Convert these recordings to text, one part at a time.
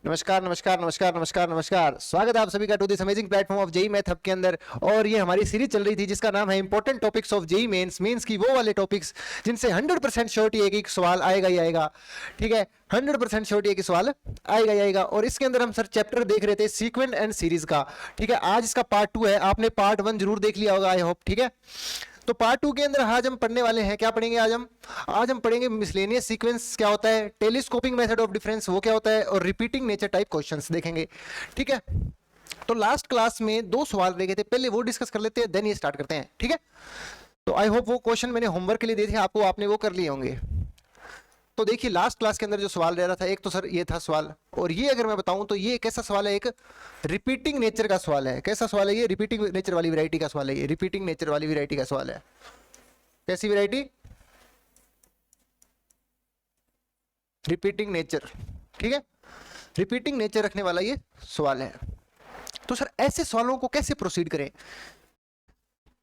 नमस्कार नमस्कार नमस्कार नमस्कार नमस्कार, स्वागत है आप सभी का to this amazing platform of JEE math hub के अंदर। और ये हमारी सीरीज चल रही थी जिसका नाम है important topics of JEE Mains. Mains की वो वाले टॉपिक्स जिनसे 100% श्योरिटी है कि सवाल आएगा ही आएगा। ठीक है, 100% श्योरिटी है कि सवाल आएगा ही आएगा। और इसके अंदर हम सर चैप्टर देख रहे थे सीक्वेंट एंड सीरीज का। ठीक है, आज इसका पार्ट 2 है। आपने पार्ट 1 जरूर देख लिया होगा, आई होप। ठीक है, तो पार्ट 2 के अंदर आज हम पढ़ने वाले हैं, क्या पढ़ेंगे आज हम पढ़ेंगे मिसलेनियस सीक्वेंस क्या होता है, टेलीस्कोपिंग मेथड ऑफ डिफरेंस वो क्या होता है, और रिपीटिंग नेचर टाइप क्वेश्चंस देखेंगे। ठीक है, तो लास्ट क्लास में 2 सवाल रह गए थे, पहले वो डिस्कस कर लेते हैं, देन ये स्टार्ट करते हैं। ठीक है, तो आई होप वो क्वेश्चन मैंने होमवर्क के लिए दिए थे आपको, आपने वो कर लिए होंगे। तो देखिए लास्ट क्लास के अंदर जो सवाल रह रहा था, एक तो सर ये था सवाल, और ये अगर मैं बताऊं तो ये कैसा सवाल है, एक रिपीटिंग नेचर का सवाल है। कैसा सवाल है ये? रिपीटिंग नेचर वाली वैरायटी का सवाल है ये, रिपीटिंग नेचर वाली वैरायटी का सवाल है। कैसी वैरायटी? Repeating nature. ठीक है, रिपीटिंग नेचर रखने वाला ये सवाल है। तो सर ऐसे सवालों को कैसे प्रोसीड करें?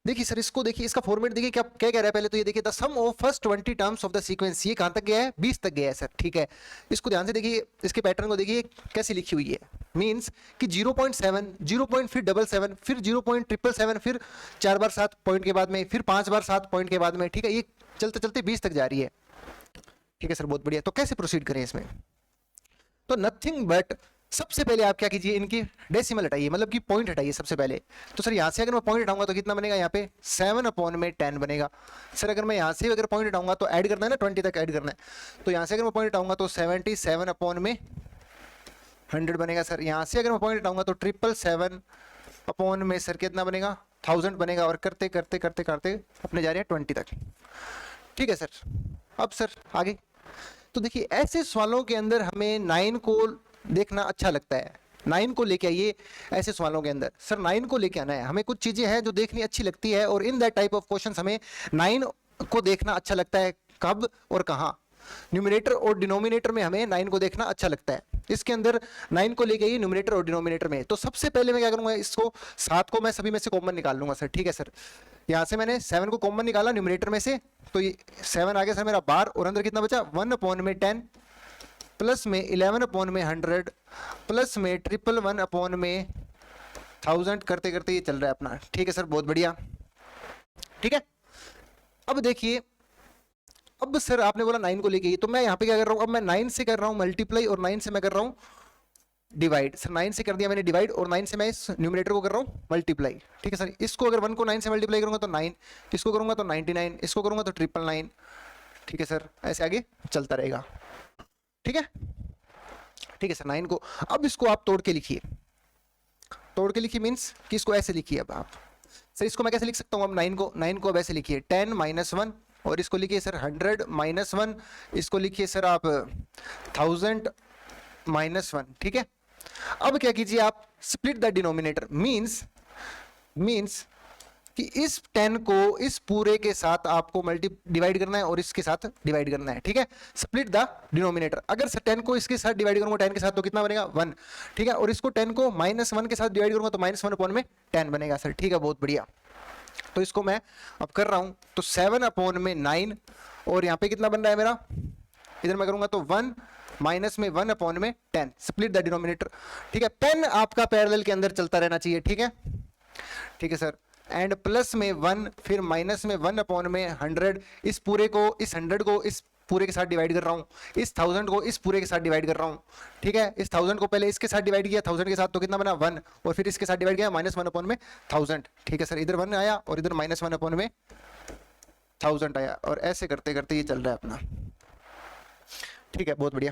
देखिए सर, इसको देखिए, इसका फॉर्मेट देखिए क्या क्या कह रहा है। पहले तो ये देखिए, the sum of first 20 terms of the sequence. ये कहां तक गया है? 20 तक गया है सर। ठीक है, इसको ध्यान से देखिए, इसके पैटर्न को देखिए कैसी लिखी हुई है। मींस कि 0.7 0 फिर 77 फिर 0.777 फिर 4 बार 7 पॉइंट के बाद में, फिर 5 बार 7 पॉइंट के बाद में। ठीक है, ये चलते चलते 20 तक जा रही है। ठीक है सर, बहुत बढ़िया। तो कैसे प्रोसीड करें इसमें? तो नथिंग बट सबसे पहले आप क्या कीजिए, इनकी डेसिमल हटाइए, मतलब कि पॉइंट हटाइए सबसे पहले। तो सर यहाँ से अगर मैं पॉइंट हटाऊंगा तो कितना बनेगा? यहाँ पे 7/10 बनेगा। सर अगर मैं यहाँ से अगर पॉइंट हटाऊंगा तो ऐड करना है ना, 20 तक ऐड करना है। तो यहाँ से अगर मैं पॉइंट हटाऊंगा तो 77/100 बनेगा। सर यहाँ से अगर मैं पॉइंट हटाऊंगा तो 777 सर कितना बनेगा? 1000 बनेगा। और करते करते करते करते अपने जा रहे हैं 20 तक। ठीक है सर, अब सर आगे तो देखिए, ऐसे सवालों के अंदर हमें 9 को देखना अच्छा लगता है। 9 को लेके आइए ऐसे सवालों के अंदर। सर 9 को लेके आना है, हमें कुछ चीजें हैं जो देखनी अच्छी लगती है, और in that type of questions हमें 9 को देखना अच्छा लगता है। कब और कहाँ? न्यूमरेटर और डिनोमिनेटर में हमें 9 को देखना अच्छा लगता है। इसके अंदर 9 को लेके आइए न्यूमरेटर और डिनोमिनेटर में। तो सबसे पहले मैं क्या करूंगा, इसको 7 को मैं सभी में से कॉमन निकाल लूंगा सर। ठीक है सर, यहाँ से मैंने 7 को कॉमन निकाला न्यूमरेटर में से, तो ये 7 आ गया सर मेरा बार, और अंदर कितना बचा? 1/10 प्लस में 11/100 प्लस में 111/1000 करते करते ये चल रहा है अपना। ठीक है सर, बहुत बढ़िया। ठीक है, अब देखिए, अब सर आपने बोला 9 को लेके, तो मैं यहाँ पे क्या कर रहा हूँ, अब मैं 9 से कर रहा हूँ मल्टीप्लाई, और 9 से मैं कर रहा हूँ डिवाइड। सर 9 से कर दिया मैंने डिवाइड, और 9 से मैं इस न्यूमरेटर को कर रहा हूँ मल्टीप्लाई। ठीक है सर, इसको अगर 1 को 9 से मल्टीप्लाई करूंगा तो 9, इसको करूंगा तो 99, इसको करूंगा तो 999। ठीक है सर, ऐसे आगे चलता रहेगा। ठीक है, ठीक है सर 9 को, अब इसको आप तोड़ के लिखिए। तोड़ के लिखिए मीन्स कि इसको ऐसे लिखिए। अब आप सर इसको मैं कैसे लिख सकता हूँ? अब 9 को अब ऐसे लिखिए 10 - 1, और इसको लिखिए सर 100 - 1, इसको लिखिए सर आप 1000 - 1। ठीक है, अब क्या कीजिए आप, स्प्लिट द डिनोमिनेटर। मीन्स कि इस 10 को इस पूरे के साथ आपको डिवाइड करना है, और इसके साथ डिवाइड करना है। ठीक है, स्प्लिट द डिनोमिनेटर। अगर 10 को इसके साथ डिवाइड करूंगा 10 के साथ तो कितना बनेगा? 1। ठीक है, और इसको 10 को -1 के साथ डिवाइड करूंगा तो -1/10 बनेगा सर। ठीक है, बहुत बढ़िया। तो इसको मैं अब कर रहा हूं, तो 7/9, और यहाँ पे कितना बन रहा है मेरा? इधर मैं करूंगा तो 1 माइनस में 1/10, स्प्लिट द डिनोमिनेटर। ठीक है, पेन आपका पैरेलल के अंदर चलता रहना चाहिए। ठीक है, ठीक है सर, एंड प्लस में 1 फिर माइनस में 1/100, इस पूरे को इस 100 को इस पूरे के साथ डिवाइड कर रहा हूँ, इस 1000 को इस पूरे के साथ डिवाइड कर रहा हूँ। ठीक है, इस 1000 को पहले इसके साथ डिवाइड किया 1000 के साथ, तो कितना बना? 1, और फिर इसके साथ डिवाइड किया -1/1000। ठीक है सर, इधर 1 आया और इधर -1/1000 आया, और ऐसे करते करते ये चल रहा है अपना। ठीक है, बहुत बढ़िया।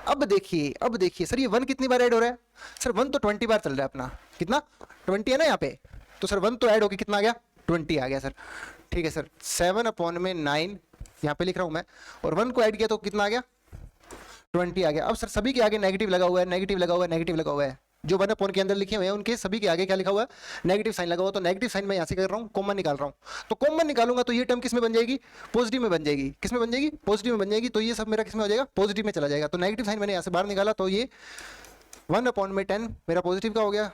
अब देखिए सर, ये 1 कितनी बार ऐड हो रहा है? सर 1 तो 20 बार चल रहा है अपना। कितना? 20 है ना यहाँ पे, तो सर 1 तो ऐड होके कितना आ गया? 20 आ गया सर। ठीक है सर, 7/9 यहाँ पे लिख रहा हूँ मैं, और 1 को ऐड किया तो कितना आ गया? 20 आ गया। अब सर सभी के आगे नेगेटिव लगा हुआ है, नेगेटिव लगा हुआ है, नेगेटिव लगा हुआ है। जो 1/, के अंदर लिखे हुए हैं उनके सभी के आगे क्या लिखा हुआ है? नेगेटिव साइन लगा हुआ। तो नेगेटिव साइन मैं यहाँ से कर रहा हूँ, कॉमन निकाल रहा हूँ। तो कॉमन निकालूंगा तो ये टर्म किस में बन जाएगी? पॉजिटिव में बन जाएगी। किस में बन जाएगी? पॉजिटिव में बन जाएगी। तो ये सब मेरा किस में हो जाएगा? पॉजिटिव में चला जाएगा। तो नेगेटिव साइन मैंने यहाँ से बाहर निकाला, तो ये 1/10 मेरा पॉजिटिव का हो गया,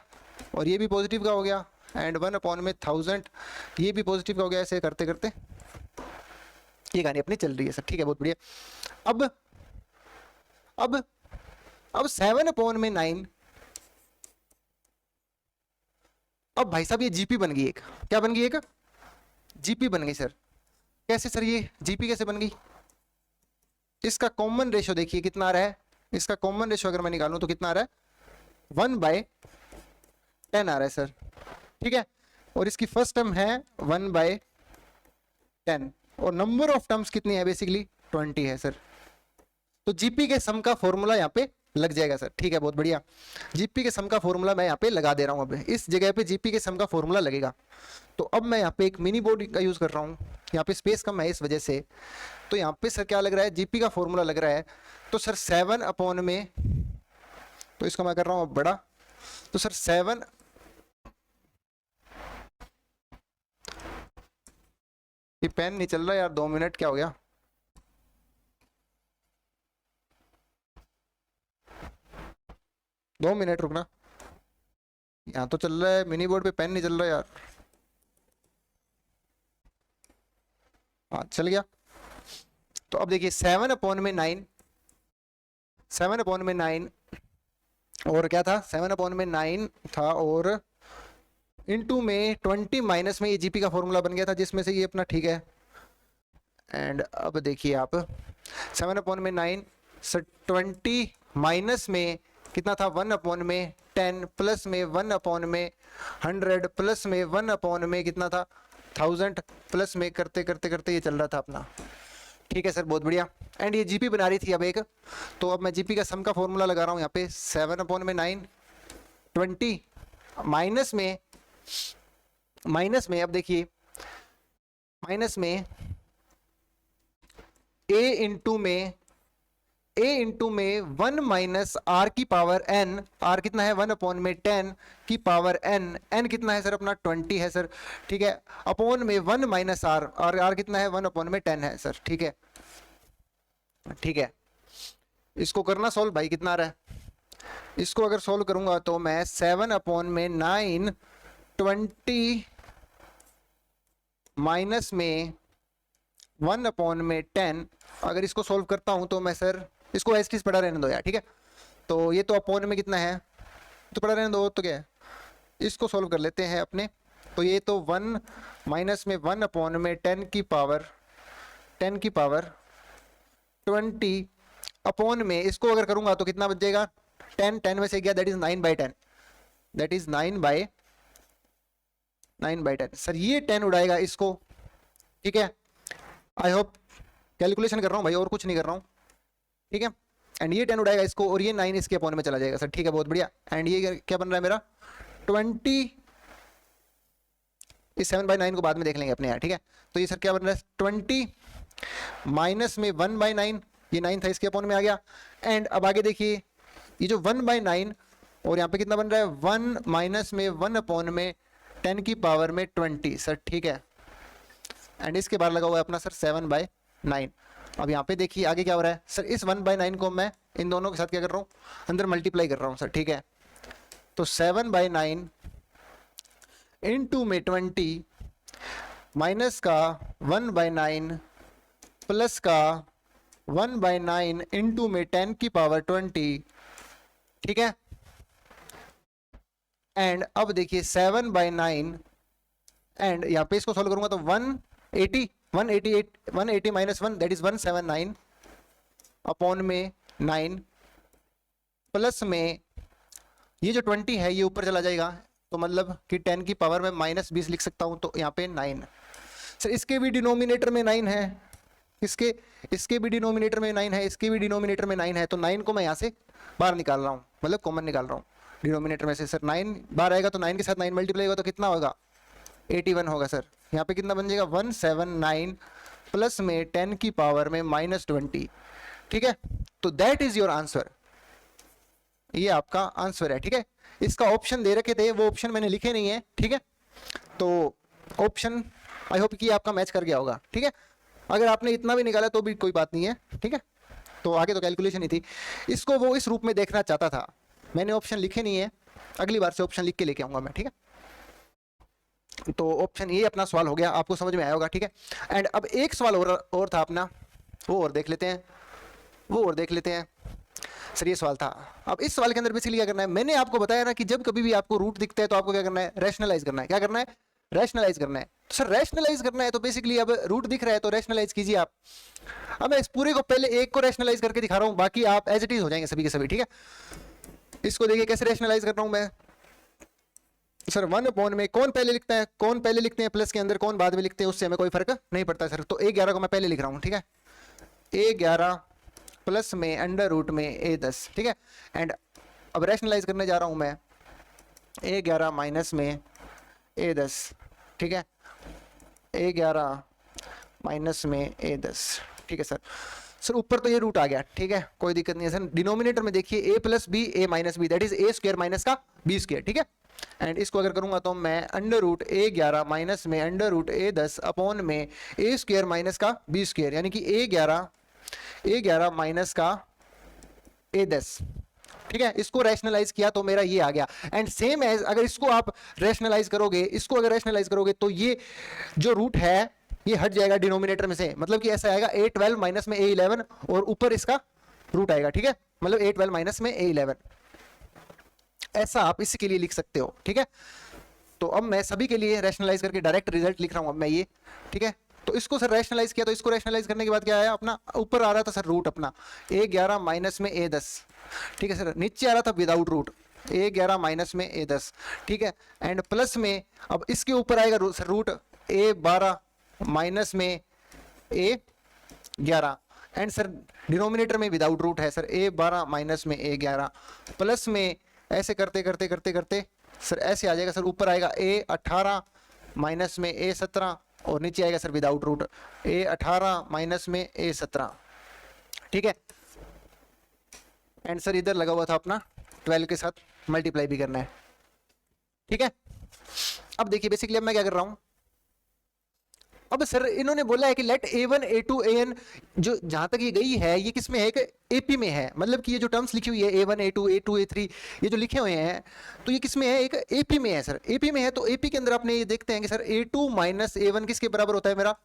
और ये भी पॉजिटिव का हो गया, एंड 1/1000 ये भी पॉजिटिव का हो गया। ऐसे करते करते ये कहानी अपनी चल रही है सर। ठीक है, बहुत बढ़िया। अब अब 7/9, अब भाई साहब ये जीपी बन गई एक, क्या बन गई एक, जीपी बन गई सर। कैसे सर ये जीपी कैसे बन गई? इसका कॉमन रेशियो देखिए कितना आ रहा है, इसका कॉमन रेशियो अगर मैं निकालूं तो कितना आ रहा है, 1/10 आ रहा है सर, ठीक है। और इसकी फर्स्ट टर्म है 1/10 और नंबर ऑफ टर्म्स कितनी है, बेसिकली 20 है सर। तो जीपी के सम का फॉर्मूला यहाँ पे लग जाएगा सर, ठीक है, बहुत बढ़िया। जीपी के सम का फॉर्मूला मैं यहाँ पे लगा दे रहा हूँ, अब इस जगह पे जीपी के सम का फॉर्मूला लगेगा। तो अब मैं यहाँ पे एक मिनी बोर्ड का यूज कर रहा हूँ, यहाँ पे स्पेस कम है इस वजह से। तो यहाँ पे सर क्या लग रहा है, जीपी का फॉर्मूला लग रहा है, तो सर 7 में, तो इसको मैं कर रहा हूँ अब बड़ा, तो सर 7, ये पेन नहीं चल रहा यार, 2 मिनट, क्या हो गया? दो मिनट रुकना, यहाँ तो चल रहा है मिनी बोर्ड पे, पेन नहीं चल रहा यार। हाँ चल गया। तो अब देखिए 7/9, 7/9 और क्या था, 7/9 था और इनटू में 20 माइनस में ये जीपी का फॉर्मूला बन गया था, जिसमें से ये अपना, ठीक है। एंड अब देखिए आप 7/9 सर 20 माइनस में कितना था, 1/10 प्लस में 1/100 प्लस में 1/में कितना था, 1000 प्लस में करते करते करते ये चल रहा था अपना, ठीक है सर, बहुत बढ़िया। एंड ये जीपी बना रही थी अब एक, तो अब मैं जीपी का सम का फॉर्मूला लगा रहा हूँ यहाँ पे, 7/9 20 माइनस में अब देखिए माइनस में a इंटू में 1 माइनस आर की पावर n, r कितना है 1/10 की पावर n कितना है सर अपना 20 है सर, ठीक है, अपॉन में 1 माइनस आर, r कितना है 1/10 है सर, ठीक है, ठीक है। इसको करना सॉल्व भाई, कितना आ रहा है, इसको अगर सॉल्व करूंगा तो मैं 7/9 20 माइनस में 1/10, अगर इसको सॉल्व करता हूं तो मैं सर, इसको एस पढ़ा रहने दो यार, ठीक है। तो ये तो अपॉन में कितना है, तो पढ़ा रहने दो, तो क्या है, इसको सॉल्व कर लेते हैं अपने। तो ये तो 1 माइनस में 1/10 की पावर 20 अपॉन में, इसको अगर करूंगा तो कितना बच जाएगा, 10 में से गया, that is 9/10, that is 9/10 sir, ये 10 उड़ाएगा इसको, ठीक है। आई होप कैलकुलेशन कर रहा हूँ भाई, और कुछ नहीं कर रहा हूँ, ठीक है। एंड ये 10 उड़ाएगा इसको और ये 9 इसके अपॉन में चला जाएगा सर, ठीक है, बहुत बढ़िया। एंड ये क्या बन रहा है मेरा 20, इस 7/9 को बाद में देख लेंगे अपने यहाँ, ठीक है। तो ये सर क्या बन रहा है 20 माइनस में 1/9, ये 9 था इसके अपॉन में आ गया। एंड अब आगे देखिए ये जो 1/9 और यहाँ पे कितना बन रहा है 1 माइनस में 1/10 की पावर में 20 सर, ठीक है। एंड इसके बाद लगा हुआ है अपना सर 7/9। अब यहाँ पे देखिए आगे क्या हो रहा है सर, इस 1/9 को मैं इन दोनों के साथ क्या कर रहा हूँ, अंदर मल्टीप्लाई कर रहा हूँ सर, ठीक है। तो 7/9 इंटू में 20 माइनस का 1/9 प्लस का 1/9 इंटू में 10 की पावर 20, ठीक है। एंड अब देखिए 7/9 एंड यहाँ पे इसको सॉल्व करूंगा तो 180 माइनस 1 दैट इज 179 अपॉन में 9 प्लस में ये जो 20 है ये ऊपर चला जाएगा, तो मतलब कि 10 की पावर में -20 लिख सकता हूं, तो यहाँ पे 9 सर, इसके भी डिनोमिनेटर में 9 है, इसके भी डिनोमिनेटर में 9 है, इसके भी डिनोमिनेटर में 9 है, तो 9 को मैं यहाँ से बाहर निकाल रहा हूँ, मतलब कॉमन निकाल रहा हूँ डिनोमिनेटर में से सर। 9 बाहर आएगा तो 9 के साथ 9 मल्टीप्लाई होगा तो कितना होगा 81 होगा सर। यहाँ पे कितना बन जाएगा 179 प्लस में 10 की पावर में -20, ठीक है। तो दैट इज योर आंसर, ये आपका आंसर है, ठीक है। इसका ऑप्शन दे रखे थे, वो ऑप्शन मैंने लिखे नहीं है, ठीक है। तो ऑप्शन आई होप कि आपका मैच कर गया होगा, ठीक है। अगर आपने इतना भी निकाला तो भी कोई बात नहीं है, ठीक है। तो आगे तो कैलकुलेशन ही थी, इसको वो इस रूप में देखना चाहता था, मैंने ऑप्शन लिखे नहीं है, अगली बार से ऑप्शन लिख के लेके आऊंगा मैं, ठीक है। तो ऑप्शन ये अपना सवाल हो गया, आपको समझ में आया होगा, ठीक है। एंड अब एक सवाल और था अपना, वो और देख लेते हैं सर ये सवाल था। अब इस सवाल के अंदर बेसिकली क्या करना है, मैंने आपको बताया ना कि जब कभी भी आपको रूट दिखता है तो आपको क्या करना है, रैशनलाइज करना है। क्या करना है, रैशनलाइज करना है। तो सर रैशनलाइज करना है तो बेसिकली अब रूट दिख रहा है तो रैशनलाइज कीजिए आप। अब मैं इस पूरे को पहले एक को रैशनलाइज करके दिखा रहा हूं, बाकी आप एज इट इज हो जाएंगे सभी के सभी, ठीक है। इसको देखिए कैसे रैशनलाइज कर रहा हूं मैं। सर 1 में कौन पहले लिखता है, कौन पहले लिखते हैं प्लस के अंदर, कौन बाद में लिखते हैं, उससे हमें कोई फर्क नहीं पड़ता सर। तो A11 को मैं पहले लिख रहा हूं, ठीक है। A11 प्लस में अंडर रूट में A10, ठीक है। एंड अब रैशनलाइज करने जा रहा हूं मैं A11 माइनस में A10, ठीक है। A11 माइनस में A10, ठीक है सर। सर ऊपर तो ये रूट आ गया, ठीक है, कोई दिक्कत नहीं है सर। डिनोमिनेटर में देखिए a plus B A minus B, that is A square minus का बी स्क्वायर, ठीक है। एंड इसको अगर करूंगा तो मैं अंडर रूट A11 माइनस में अंडर रूट A10 अपॉन में ए स्क्वायर माइनस का बी स्क्वायर, यानी कि A11 माइनस का A10, ठीक है। इसको रैशनलाइज किया तो मेरा ये आ गया। एंड सेम एज अगर इसको आप रैशनलाइज करोगे, इसको अगर रैशनलाइज करोगे तो ये जो रूट है ये हट जाएगा डिनोमिनेटर में से, मतलब कि ऐसा आएगा A12 माइनस में A11 और ऊपर इसका रूट आएगा, ठीक है। मतलब A12 माइनस में A11, ऐसा आप इसी के लिए लिख सकते हो, ठीक है। तो अब मैं सभी के लिए रैशनलाइज करके डायरेक्ट रिजल्ट लिख रहा हूं अब मैं ये, ठीक है। तो इसको सर रैशनलाइज किया, तो इसको रैशनलाइज करने के बाद क्या आया अपना, ऊपर आ रहा था सर रूट अपना A11 माइनस में A10, ठीक है सर। नीचे आ रहा था विदाउट रूट A11 माइनस में A10, ठीक है। एंड प्लस में अब इसके ऊपर आएगा सर रूट A12 माइनस में A11, एंड सर डिनोमिनेटर में विदाउट रूट है सर A12 माइनस में A11, प्लस में ऐसे करते करते करते करते सर ऐसे आ जाएगा सर, ऊपर आएगा A18 माइनस में A17 और नीचे आएगा sir without root A18 minus में A17, ठीक है। एंड सर इधर लगा हुआ था अपना 12 के साथ मल्टीप्लाई भी करना है, ठीक है। अब देखिए बेसिकली अब मैं क्या कर रहा हूं, अब सर इन्होंने बोला है कि लेट A1 A2 AN, जो जहां तक ये गई है ये किस में है, कि AP में है। मतलब कि ये जो टर्म्स लिखी हुई है A1 A2 A2 A3 ये जो लिखे हुए हैं तो ये किस में है, एक AP में है सर। AP में है तो AP के अंदर आपने ये देखते हैं कि सर A2 माइनस A1 किसके बराबर होता है, मेरा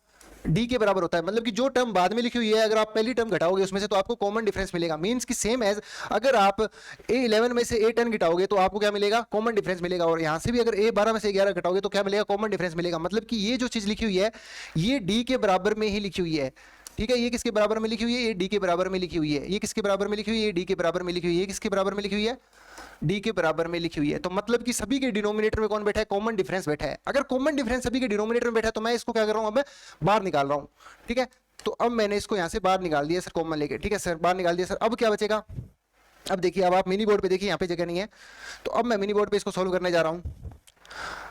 D के बराबर होता है। मतलब कि जो टर्म बाद में लिखी हुई है अगर आप पहली टर्म घटाओगे उसमें से तो आपको कॉमन डिफरेंस मिलेगा। मींस कि सेम एज अगर आप A11 में से A10 घटाओगे तो आपको क्या मिलेगा, कॉमन डिफरेंस मिलेगा। और यहां से भी अगर A12 में से 11 घटाओगे तो क्या मिलेगा, कॉमन डिफरेंस मिलेगा। मतलब कि ये जो चीज लिखी हुई है ये D के बराबर में ही लिखी हुई है, ठीक है। ये किसके बराबर में लिखी हुई है, ये D के बराबर में लिखी हुई है। ये किसके बराबर में लिखी हुई है, ये D के बराबर में लिखी हुई है। ये किसके बराबर में लिखी हुई है, D के बराबर में लिखी हुई है। तो मतलब कि सभी के डिनोमिनेटर में कौन बैठा है, कॉमन डिफरेंस बैठा है। अगर कॉमन डिफरेंस सभी के डिनोमिनेटर में बैठा है तो मैं इसको क्या कर रहा हूं, अब मैं बाहर निकाल रहा हूं, ठीक है। तो अब मैंने इसको यहां से बाहर निकाल दिया सर, कॉमन लेके, ठीक है सर, बाहर निकाल दिया सर। अब क्या बचेगा, अब देखिए, अब आप मिनी बोर्ड पे देखिए, यहाँ पे जगह नहीं है तो अब मैं मिनी बोर्ड पे इसको सोल्व करने जा रहा हूँ।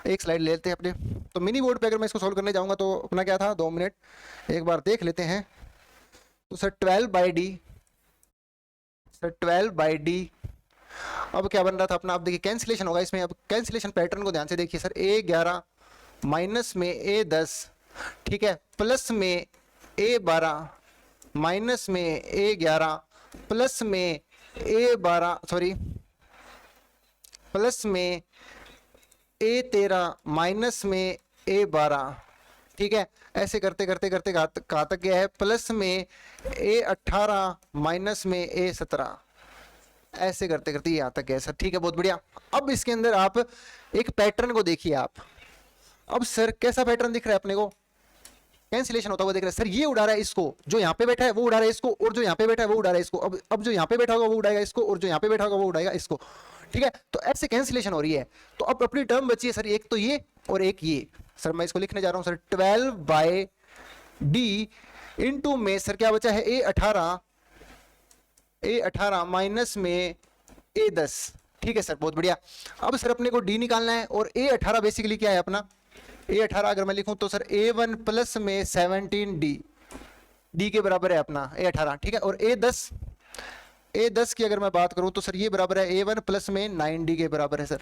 एक स्लाइड ले लेते हैं अपने। तो मिनी बोर्ड पे अगर मैं इसको सोल्व करने जाऊंगा तो अपना क्या था, 2 मिनट एक बार देख लेते हैं। तो सर 12/D, सर 12/D अब क्या बन रहा था अपना, आप देखिए कैंसिलेशन होगा इसमें। अब कैंसिलेशन पैटर्न को ध्यान से देखिए सर, A11 माइनस में A10, ठीक है, प्लस में A12 माइनस में A11 प्लस में A12 सॉरी प्लस में A13 माइनस में A12, ठीक है। ऐसे करते करते करते कहाँ तक गया है, प्लस में A18 माइनस में A17, ऐसे करते करते यहां तक गया सर, ठीक है, बहुत बढ़िया। अब इसके अंदर आप एक पैटर्न को देखिए आप। अब सर कैसा पैटर्न दिख रहा है अपने को, कैंसिलेशन होता हुआ दिख रहा है सर। ये उड़ा रहा है इसको, जो यहाँ पे बैठा है वो उड़ा रहा है इसको, और जो यहाँ पे बैठा है वो उड़ा रहा है इसको। अब जो यहाँ पे बैठा होगा वो उड़ाएगा इसको, और जो यहाँ पे बैठा होगा वो उड़ाएगा इसको, ठीक है। तो ऐसे कैंसिलेशन हो रही है। तो अब अपनी टर्म बची है सर एक तो ये और एक ये। सर मैं इसको लिखने जा रहा हूं सर 12/D इंटू में सर क्या बचा है, A18 माइनस में A10, ठीक है सर, बहुत बढ़िया। अब सर अपने को D निकालना है और A18 बेसिकली क्या है अपना, A18 अगर मैं लिखूं तो सर A1 प्लस में 17D, D के बराबर है अपना A18, ठीक है। और A10 की अगर मैं बात करूं तो सर ये बराबर है A1 प्लस में 9D के बराबर है सर,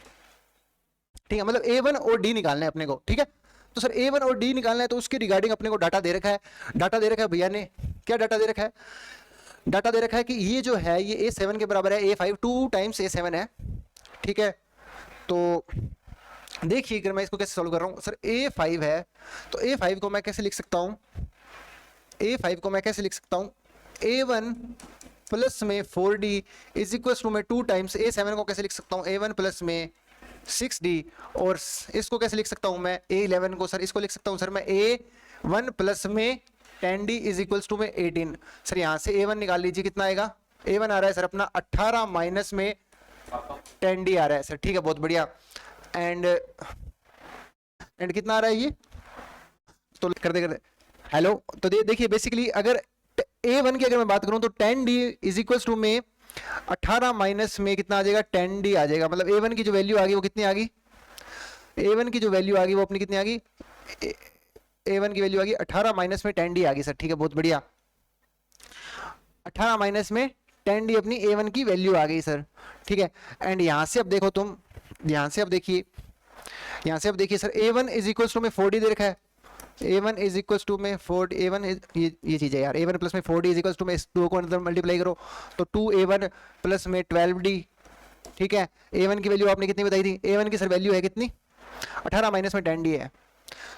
ठीक है। मतलब A1 और D निकालना है अपने को, ठीक है। तो सर A1 और D निकालना है तो उसके रिगार्डिंग अपने को डाटा दे रखा है। डाटा दे रखा है भैया ने, क्या डाटा दे रखा है, डाटा दे रखा है कि ये जो है ये A7 के बराबर है, A5 2 टाइम्स A7 है, ठीक है। तो देखिए अगर मैं इसको कैसे सॉल्व कर रहा हूँ सर, A5 है तो A5 को मैं कैसे लिख सकता हूँ, A5 को मैं कैसे लिख सकता हूँ, A1 प्लस में 4d इज इक्वल टू में 2 टाइम्स A7 को कैसे लिख सकता हूँ A1 प्लस में 6d, और इसको कैसे लिख सकता हूँ मैं A11 को सर इसको लिख सकता हूँ सर मैं A1 प्लस में 10d इज इक्वल टू में 18। सर यहाँ से A1 निकाल लीजिए, कितना आएगा, A1 आ रहा है सर अपना 18 माइनस में 10d आ रहा है सर, ठीक है बहुत बढ़िया। एंड कितना आ रहा है ये, तो कर दे हेलो, तो देखिए बेसिकली अगर A1 की अगर मैं बात करूं तो 10d इज इक्वल टू में 18 माइनस में कितना आ जाएगा 10d आ जाएगा, मतलब A1 की जो वैल्यू आ गई वो कितनी आ गई, A1 की जो वैल्यू आ गई वो अपनी कितनी आ गई, A1 की वैल्यू आ गई 18 माइनस में 10d आ गई सर, ठीक है बहुत बढ़िया। 18 माइनस में 10d अपनी A1 की वैल्यू आ गई सर, ठीक है। एंड यहाँ से अब देखो तुम, यहाँ से अब देखिए sir A1 is equal to में 4d दे रखा है, A1 इज इक्वल टू में 4 A1 ये चीज़ है यार, A1 प्लस में 4d इज इक्वल टू में इस 2 को अंदर मल्टीप्लाई करो तो 2A1 प्लस में 12d, ठीक है। A1 की वैल्यू आपने कितनी बताई थी, A1 की सर वैल्यू है कितनी 18 माइनस में 10d है,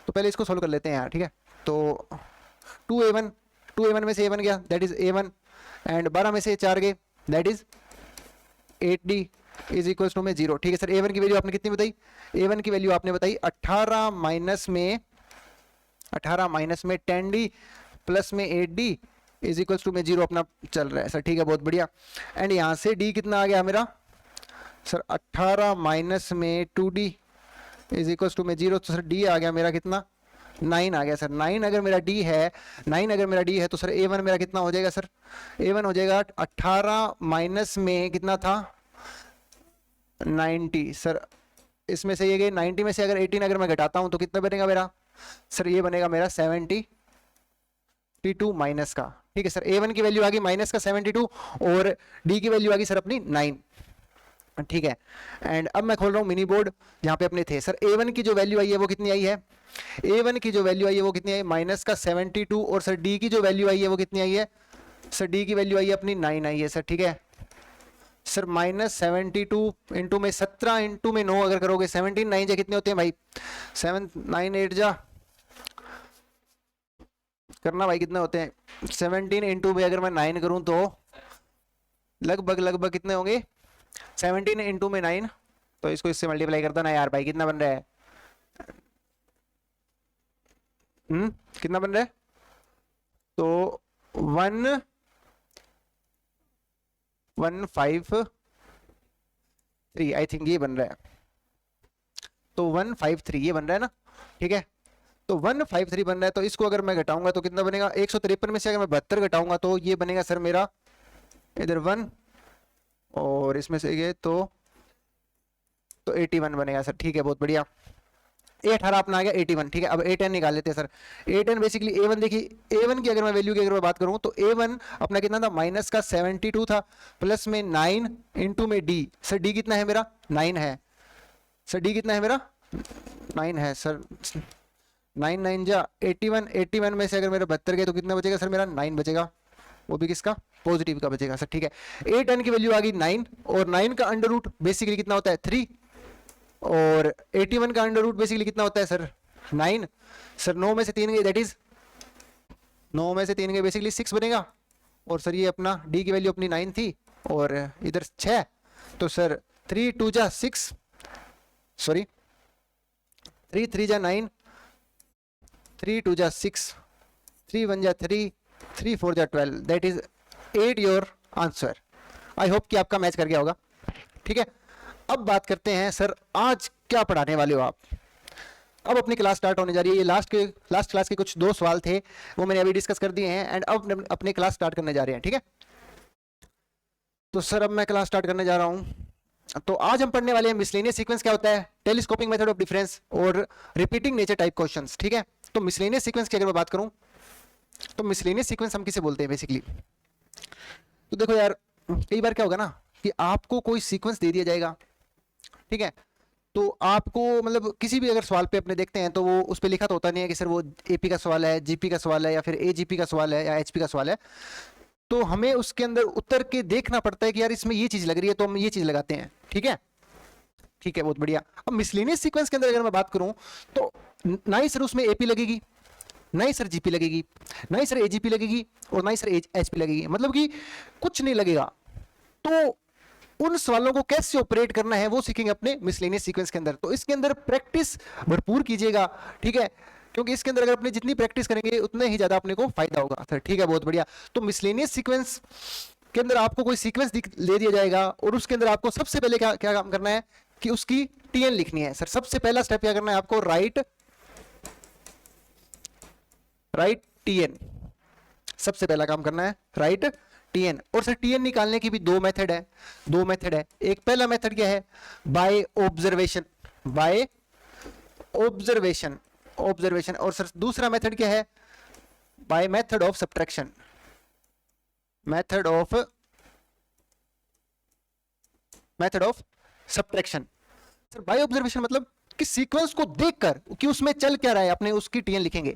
तो पहले इसको सोल्व कर लेते हैं यार, ठीक है। तो 2A1 में से A1 गया दैट इज A1, एंड 12 में से 4 गए that is 8d is equal to में 0, ठीक है सर। A1 की वैल्यू आपने कितनी बताई, A1 की वैल्यू आपने बताई 18 माइनस में 10d प्लस में 8d इज इक्वल टू में 0 अपना चल रहा है सर, ठीक है बहुत बढ़िया। एंड यहाँ से d कितना आ गया मेरा सर 18 माइनस में 2d इज इक्वल टू में 0, तो सर d आ गया मेरा कितना 9 आ गया सर। 9 अगर मेरा d है तो सर A1 मेरा कितना हो जाएगा सर, A1 हो जाएगा 18 माइनस में कितना था 90 सर, इसमें से ये गए 90 में से अगर 18 अगर मैं घटाता हूं तो कितना बनेगा मेरा सर, ये बनेगा मेरा 72 माइनस का, ठीक है सर। A1 की वैल्यू आ गई माइनस का 72 और d की वैल्यू आ गई सर अपनी 9, ठीक है। एंड अब मैं खोल रहा हूँ मिनी बोर्ड जहाँ पे अपने थे सर। A1 की जो वैल्यू आई है वो कितनी आई है, A1 की जो वैल्यू आई है वो कितनी आई माइनस का 72, और सर d की जो वैल्यू आई है वो कितनी आई है सर, d की वैल्यू आई है अपनी 9 आई है सर, ठीक है सर। -72 इंटू में 17 इंटू में 9 अगर करोगे 17 9 जा कितने होते हैं भाई 7 9 8 जा करना भाई कितने होते हैं 17 इंटू में अगर मैं 9 करूं तो लगभग कितने होंगे 17 इंटू में 9, तो इसको इससे मल्टीप्लाई करता ना यार भाई, कितना बन रहा है कितना बन रहा है, तो 153 आई थिंक ये बन रहा है, तो 153 ये बन रहा है ना, ठीक है। तो 153 बन रहा है, तो इसको अगर मैं घटाऊंगा तो कितना बनेगा 153 में से अगर मैं 72 घटाऊंगा तो ये बनेगा सर मेरा इधर 1 और इसमें से गए तो 81 बनेगा सर, ठीक है बहुत बढ़िया। A18 अपना आ गया 81, ठीक है। अब A10 निकाल लेते हैं सर। A10 बेसिकली A1 देखिए, A1 की अगर मैं वैल्यू की अगर मैं बात करूं तो A1 अपना कितना था माइनस का 72 था प्लस में 9 इंटू में d, सर d कितना है मेरा 9 है सर, d कितना है मेरा 9 है सर, 9 9 जा 81 में से अगर मेरा 72 गए तो कितना बचेगा सर मेरा 9 बचेगा, वो भी किसका पॉजिटिव का बचेगा सर, ठीक है। A10 की वैल्यू आ गई 9 और 9 का अंडर रूट बेसिकली कितना होता है 3 और 81 का अंडर रूट बेसिकली कितना होता है सर 9 सर, 9 में से 3 गए दैट इज 9 में से 3 गए बेसिकली 6 बनेगा, और सर ये अपना d की वैल्यू अपनी 9 थी और इधर 6, तो सर 3 2 जा 6 सॉरी 3 3 जा 9 3 2 जा 6 3 1 जा 3 3 4 जा 12 that is 8 your answer. I hope कि आपका मैच कर गया होगा, ठीक है। अब बात करते हैं सर आज क्या पढ़ाने वाले हो आप। अब अपनी क्लास स्टार्ट होने जा रही है, ये लास्ट क्लास के कुछ 2 सवाल थे वो मैंने अभी डिस्कस कर दिए हैं एंड अब अपनी क्लास स्टार्ट करने जा रहे हैं, ठीक है। तो सर अब मैं क्लास स्टार्ट करने जा रहा हूं, तो आज हम पढ़ने वाले हैं मिसलेनियस सीक्वेंस क्या होता है, टेलीस्कोपिक मेथड ऑफ डिफरेंस और रिपीटिंग नेचर टाइप क्वेश्चंस, ठीक है। तो मिसलेनियस सीक्वेंस की अगर मैं बात करूं तो मिसलेनियस सीक्वेंस हम किसे बोलते हैं बेसिकली, तो देखो यार कई बार क्या होगा ना कि आपको कोई सीक्वेंस दे दिया जाएगा, ठीक है। तो आपको मतलब किसी भी अगर सवाल पे अपने देखते हैं तो वो उस पर लिखा तो होता नहीं है कि सर वो एपी का सवाल है, जीपी का सवाल है या फिर एजीपी का सवाल है या एचपी का सवाल है, तो हमें उसके अंदर उतर के देखना पड़ता है कि यार इसमें ये चीज लग रही है तो हम ये चीज लगाते हैं, ठीक है बहुत बढ़िया। अब मिसलेनियस सीक्वेंस के अंदर अगर मैं बात करूं तो ना ही सर उसमें एपी लगेगी ना ही सर जीपी लगेगी, ना ही सर एजीपी लगेगी, और ना ही सर एचपी लगेगी, मतलब कि कुछ नहीं लगेगा। तो उन सवालों को कैसे ऑपरेट करना है वो सीखेंगे अपने मिसलेनियस सीक्वेंस के अंदर। तो इसके अंदर प्रैक्टिस भरपूर कीजिएगा, ठीक है, क्योंकि इसके अंदर अगर अपने जितनी प्रैक्टिस करेंगे उतने ही ज्यादा अपने को फायदा होगा सर, ठीक है, बहुत बढ़िया। तो मिसलेनियस सीक्वेंस के अंदर आपको कोई सीक्वेंस ले दिया जाएगा और उसके अंदर आपको सबसे पहले क्या क्या काम करना है कि उसकी टीएन लिखनी है सर। सबसे पहला स्टेप क्या करना है आपको, राइट टीएन, सबसे पहला काम करना है राइट टीएन। और सर टीएन निकालने की भी दो मेथड है। एक पहला मेथड क्या है, बाय ऑब्जर्वेशन, और सर दूसरा मेथड क्या है, by method of subtraction, sir by observation मतलब कि सीक्वेंस को देखकर कि उसमें चल क्या रहा है अपने उसकी टीएन लिखेंगे,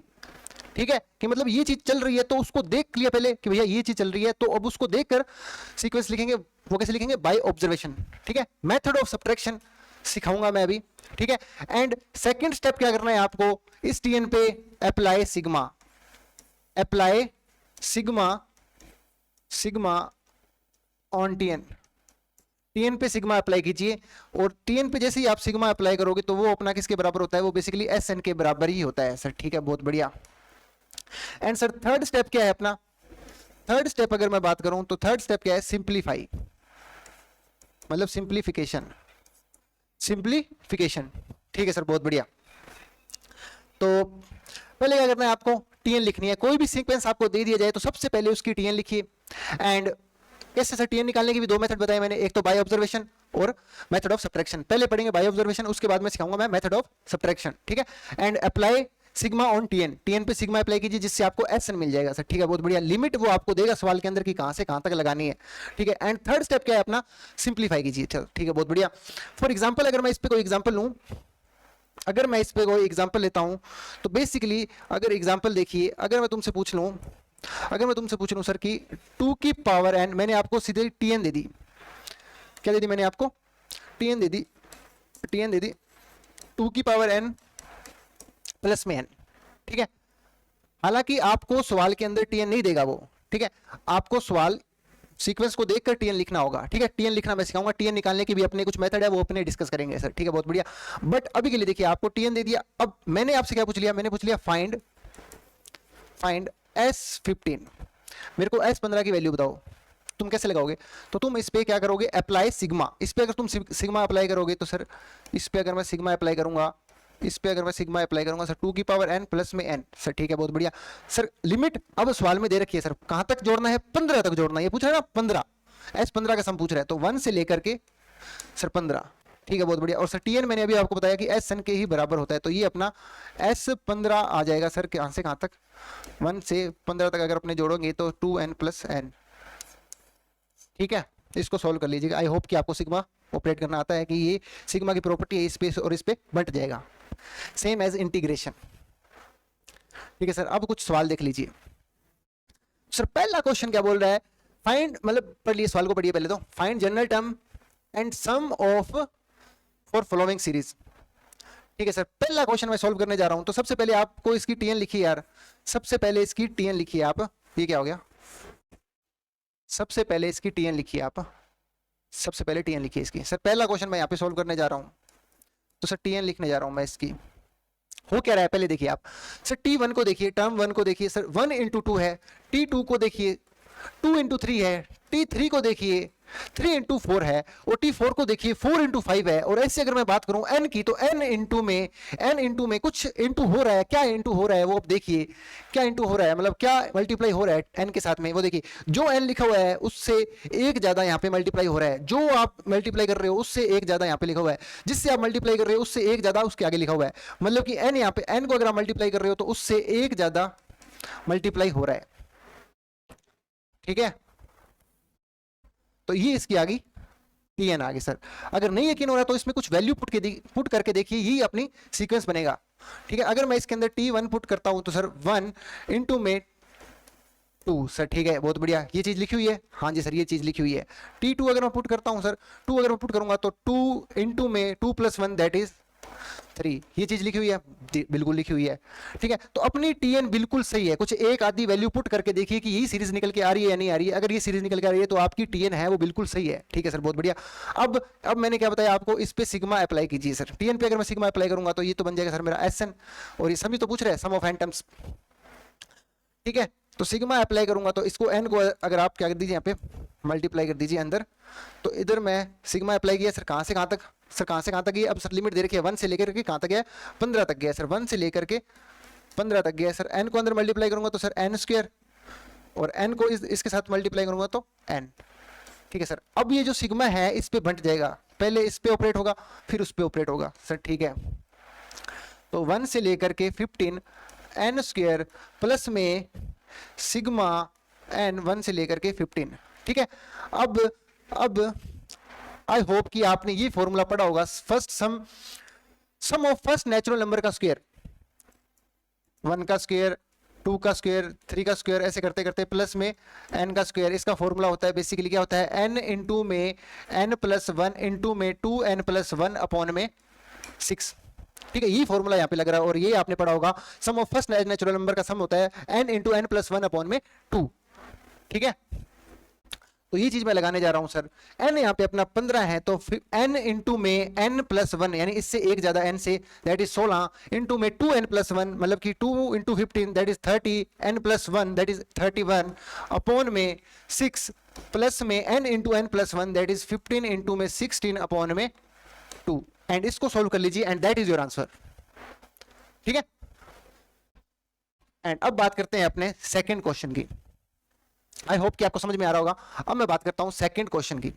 ठीक है, कि मतलब ये चीज चल रही है तो उसको देख लिया पहले कि भैया ये चीज चल रही है, तो अब उसको देखकर सीक्वेंस लिखेंगे। वो कैसे लिखेंगे, बाय ऑब्जर्वेशन, ठीक है। मेथड ऑफ सब्ट्रैक्शन सिखाऊंगा मैं अभी, ठीक है। एंड सेकंड स्टेप क्या करना है आपको, इस टीएन पे अप्लाई सिग्मा ऑन टीएन पे सिग्मा अप्लाई कीजिए, और टीएन पे जैसे ही आप सिग्मा अप्लाई करोगे तो वो अपना किसके बराबर होता है, वो बेसिकली एस एन के बराबर ही होता है सर, ठीक है, बहुत बढ़िया। एंड सर थर्ड स्टेप क्या है अपना, थर्ड स्टेप अगर मैं बात करूं तो थर्ड स्टेप क्या है, सिंप्लीफाई, मतलब सिंप्लीफिकेशन, ठीक है सर, बहुत बढ़िया। तो पहले क्या करना है आपको, टीएन लिखनी है। कोई भी सीक्वेंस आपको दे दिया जाए तो सबसे पहले उसकी टीएन लिखिए। एंड कैसे सर, टीएन निकालने के भी दो मेथड बताए मैंने, एक तो बाय ऑब्जर्वेशन और मेथड ऑफ सब्ट्रैक्शन। पहले पढ़ेंगे बाय ऑब्जर्वेशन, उसके बाद में सिखाऊंगा मैं मेथड ऑफ सब्ट्रैक्शन, ठीक है। And apply sigma on TN पे सिग्मा अप्लाई कीजिए जिससे आपको एसएन मिल जाएगा सर, ठीक है, बहुत बढ़िया। लिमिट वो आपको देगा सवाल के अंदर कि कहां से कहां तक लगानी है, ठीक है। एंड थर्ड स्टेप क्या है अपना, सिंप्लीफाई कीजिए, ठीक है, बहुत बढ़िया। फॉर एग्जांपल अगर मैं इस पे कोई एग्जांपल लूं, अगर मैं इस पे कोई एग्जांपल लेता हूं तो बेसिकली अगर एग्जांपल देखिए, अगर मैं तुमसे पूछ लूं सर कि 2 की पावर n, मैंने आपको सीधे टीएन दे दी, क्या दे दी मैंने आपको, टीएन दे दी 2 की पावर n प्लस में n, ठीक है। हालांकि आपको सवाल के अंदर टीएन नहीं देगा वो, ठीक है, आपको सवाल सीक्वेंस को देखकर टीएन लिखना होगा, ठीक है। टीएन लिखना मैं सिखाऊंगा, टीएन निकालने की भी अपने कुछ मेथड है, वो अपने डिस्कस करेंगे सर, ठीक है, बहुत बढ़िया। बट अभी के लिए देखिए, आपको टीएन दे दिया, अब मैंने आपसे क्या पूछ लिया, मैंने पूछ लिया फाइंड S15, मेरे को S15 की वैल्यू बताओ। तुम कैसे लगाओगे, तो तुम इस पे क्या करोगे, अप्लाई सिग्मा। इस पे अगर तुम सिग्मा अप्लाई करोगे तो सर इस पे अगर मैं सिग्मा अप्लाई करूंगा, सर 2 की पावर n प्लस में n, सर ठीक है, बहुत बढ़िया। सर लिमिट अब सवाल में दे रखी है सर, कहां तक जोड़ना है, 15 तक जोड़ना है, ये पूछ रहा है ना 15, S15 का सम पूछ रहा है, तो 1 से लेकर के सर 15, ठीक है, बहुत बढ़िया। और सर टीएन मैंने अभी आपको बताया कि एस एन के ही बराबर होता है, तो ये अपना S15 आ जाएगा सर, कहां से कहां तक, 1 से 15 तक अगर अपने जोड़ोगे तो 2n प्लस n, ठीक है। इसको सॉल्व कर लीजिएगा। आई होप कि आपको सिग्मा ऑपरेट करना आता है, कि ये सिग्मा की प्रॉपर्टी है, इस पे और इस पे बंट जाएगा, सेम एज इंटीग्रेशन, ठीक है सर। अब कुछ सवाल देख लीजिए सर। पहला क्वेश्चन क्या बोल रहा है, फाइंड, मतलब पढ़ लिए सवाल को, पढ़िए पहले तो, find general term and sum of for following series, ठीक है सर। पहला क्वेश्चन मैं सॉल्व करने जा रहा हूं, तो सबसे पहले आपको इसकी टीएन लिखिए यार, सबसे पहले इसकी टीएन लिखिए आप, ये क्या हो गया, सबसे पहले इसकी टीएन लिखिए आप, सबसे पहले टीएन लिखिए इसकी। सर पहला क्वेश्चन मैं यहाँ पे सॉल्व करने जा रहा हूँ, तो सर टीएन लिखने जा रहा हूँ मैं इसकी। हो क्या रहा है पहले देखिए आप, सर T1 को देखिए, टर्म 1 को देखिए सर, 1 इंटू 2 है, T2 को देखिए 2 इंटू 3 है, T3 को देखिए 3 इंटू 4 है, और T4 को देखिए 4 इंटू 5 है। और ऐसे अगर मैं बात करूं n की, तो n इंटू में कुछ इंटू हो रहा है, क्या इंटू हो रहा है वो अब देखिए, क्या इंटू हो रहा है, मतलब क्या मल्टीप्लाई हो रहा है n के साथ में, वो देखिए। जो n लिखा हुआ है उससे एक ज्यादा यहाँ पे मल्टीप्लाई हो रहा है, जो आप मल्टीप्लाई कर रहे हो उससे एक ज्यादा यहाँ पे लिखा हुआ है, जिससे आप मल्टीप्लाई कर रहे हो उससे एक ज्यादा उसके आगे लिखा हुआ है, मतलब कि n यहाँ पे, n को अगर आप मल्टीप्लाई कर रहे हो तो उससे एक ज्यादा मल्टीप्लाई हो रहा है, ठीक है। तो ये इसकी आ गई टीएन आ गई सर। अगर नहीं यकीन हो रहा तो इसमें कुछ वैल्यू पुट करके देखिए, यही अपनी सीक्वेंस बनेगा, ठीक है। अगर मैं इसके अंदर T1 पुट करता हूं तो सर 1 इंटू में 2, सर ठीक है, बहुत बढ़िया। ये चीज लिखी हुई है, हाँ जी सर ये चीज लिखी हुई है। T2 अगर मैं पुट करता हूं सर, 2 अगर मैं पुट करूंगा तो 2 इंटू में 2 प्लस 1 दैट इज 3, ये चीज लिखी हुई है बिल्कुल लिखी हुई है, ठीक है। तो अपनी टीएन बिल्कुल सही है, कुछ एक आधी वैल्यू पुट करके देखिए कि यही सीरीज निकल के आ रही है या नहीं आ रही है। अगर ये सीरीज निकल के आ रही है तो आपकी टीएन है वो बिल्कुल सही है, ठीक है सर, बहुत बढ़िया। अब मैंने क्या बताया आपको, इस पे सिग्मा अप्लाई कीजिए सर। टीएन पे अगर मैं सिग्मा अप्लाई करूंगा तो ये तो बन जाएगा सर मेरा एसएन, और ये सभी तो पूछ रहे हैं सम ऑफ एन टर्म्स, ठीक है। तो सिग्मा अप्लाई करूंगा तो इसको एन को अगर आप क्या कर दीजिए यहाँ पे मल्टीप्लाई कर दीजिए अंदर, तो इधर मैं सिग्मा अप्लाई किया सर, कहाँ से कहाँ तक सर, कहाँ से कहाँ तक गई, अब सर लिमिट दे रखी है 1 से लेकर के कहाँ तक गया, 15 तक गया सर, 1 से लेकर के 15 तक गया सर। एन को अंदर मल्टीप्लाई करूंगा तो सर एन स्क्वायर, और एन को इसके साथ मल्टीप्लाई करूंगा तो एन, ठीक है सर। अब ये जो सिग्मा है इस पे बंट जाएगा, पहले इस पे ऑपरेट होगा फिर उस पे ऑपरेट होगा सर, ठीक है। तो 1 से लेकर के 15 एन स्क्वायर प्लस में सिग्मा एन 1 से लेकर के 15, ठीक है। अब आई होप कि आपने ये फॉर्मूला पढ़ा होगा, first sum of first natural number का स्क्वायर, 1 का स्क्वायर 2 का स्क्वायर 3 का स्क्वायर ऐसे करते करते प्लस में n का स्क्वायर, इसका फॉर्मूला होता है बेसिकली क्या होता है, n इंटू में n प्लस 1 इंटू में 2n प्लस 1 अपॉन में 6, ठीक है। ये फॉर्मूला यहाँ पे लग रहा है, और ये आपने पढ़ा होगा सम ऑफ फर्स्ट नेचुरल नंबर का सम होता है n into n plus 1 upon में 2, ठीक है। तो ये चीज मैं लगाने जा रहा हूं सर, n यहाँ पे अपना 15 है तो n इंटू में n प्लस 1 यानी इससे एक ज्यादा n say that is 16 into में 2n प्लस 1 मतलब कि 2 into 15 that is 30, n plus 1 that is 31 upon में 6 प्लस में n into n plus 1 that is 15 into में 16 अपॉन में 2, एंड इसको सोल्व कर लीजिए and that is your answer, ठीक है। एंड अब बात करते हैं अपने सेकेंड क्वेश्चन की। आई होप कि आपको समझ में आ रहा होगा। अब मैं बात करता हूं सेकंड क्वेश्चन की।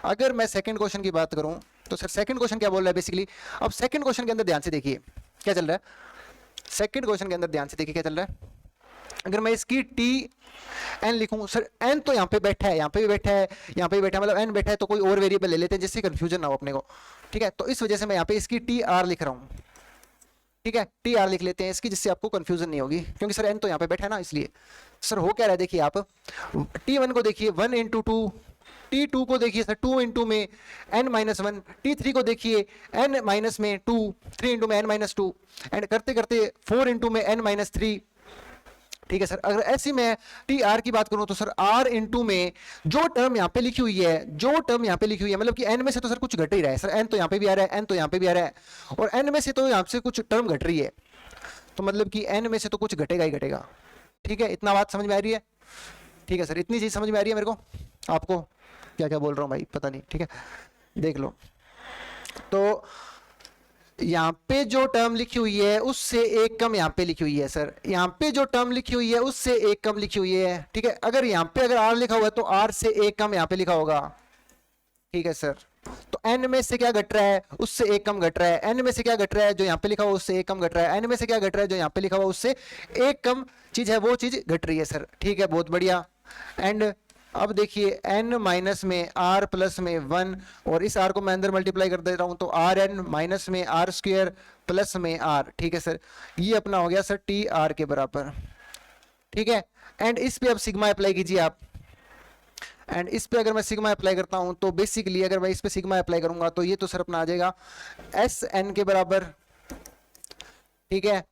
अगर मैं सेकंड क्वेश्चन की बात करूं तो सर सेकंड क्वेश्चन क्या बोल रहा है बेसिकली, अब सेकंड क्वेश्चन के अंदर ध्यान से देखिए क्या चल रहा है। सेकंड क्वेश्चन के अंदर ध्यान से देखिए क्या चल रहा है। अगर मैं इसकी टी एन लिखूं सर, एन तो यहाँ पे बैठा है, यहाँ पे भी बैठा है, यहाँ पे भी बैठा है, मतलब एन बैठा है तो कोई और वेरिएबल ले लेते हैं जिससे कंफ्यूजन ना हो अपने को, ठीक है। तो इस वजह से मैं यहाँ पे इसकी टी आर लिख रहा हूँ, ठीक है, टी आर लिख लेते हैं इसकी, जिससे आपको कंफ्यूजन नहीं होगी, क्योंकि सर एन तो यहाँ पे बैठा है ना इसलिए। सर हो क्या रहा है देखिए आप, T1 को देखिए 1 इंटू 2, T2 को देखिए सर 2 इंटू में n माइनस 1, T3 को देखिए n माइनस में 2, 3 इंटू में n माइनस 2, एंड करते करते 4 इंटू में n माइनस 3, ठीक है सर। अगर ऐसी मैं टी आर की बात करूं तो सर आर इंटू में जो टर्म यहाँ पे लिखी हुई है, जो टर्म यहाँ पे लिखी हुई है, मतलब कि एन में से तो सर कुछ घट ही रहा है सर, एन तो यहाँ पे भी आ रहा है, एन तो यहाँ पे भी आ रहा है, और एन में से तो यहाँ से कुछ टर्म घट रही है, तो मतलब कि एन में से तो कुछ घटेगा ही घटेगा, ठीक है। इतना बात समझ में आ रही है, ठीक है सर, इतनी चीज समझ में आ रही है मेरे को, आपको क्या क्या बोल रहा हूँ भाई पता नहीं, ठीक है, देख लो। तो यहाँ पे जो टर्म लिखी हुई है उससे एक कम यहाँ पे लिखी हुई है सर, यहाँ पे जो टर्म लिखी हुई है उससे एक कम लिखी हुई है, ठीक है। अगर यहाँ पे अगर आर लिखा हुआ है तो आर से एक कम यहाँ पे लिखा होगा, ठीक है सर। तो n में से क्या घट रहा है, उससे एक कम घट रहा है, n में से क्या घट रहा है, जो यहाँ पे लिखा हुआ उससे एक कम घट रहा है, n में से क्या घट रहा है, जो यहाँ पे लिखा हुआ उससे एक कम चीज है वो चीज घट रही है सर, ठीक है, बहुत बढ़िया। एंड अब देखिए n माइनस में r प्लस में 1, और इस r को मैं अंदर मल्टीप्लाई कर दे रहा हूं तो rn माइनस में r स्क्वायर प्लस में r, ठीक है सर, ये अपना हो गया सर टी आर के बराबर, ठीक है। एंड इस पे अब सिग्मा अप्लाई कीजिए आप, एंड इस पे अगर मैं सिग्मा अप्लाई करता हूं तो बेसिकली अगर मैं इस पे सिग्मा अप्लाई करूंगा तो ये तो सर अपना आ जाएगा एस एन के बराबर, ठीक है।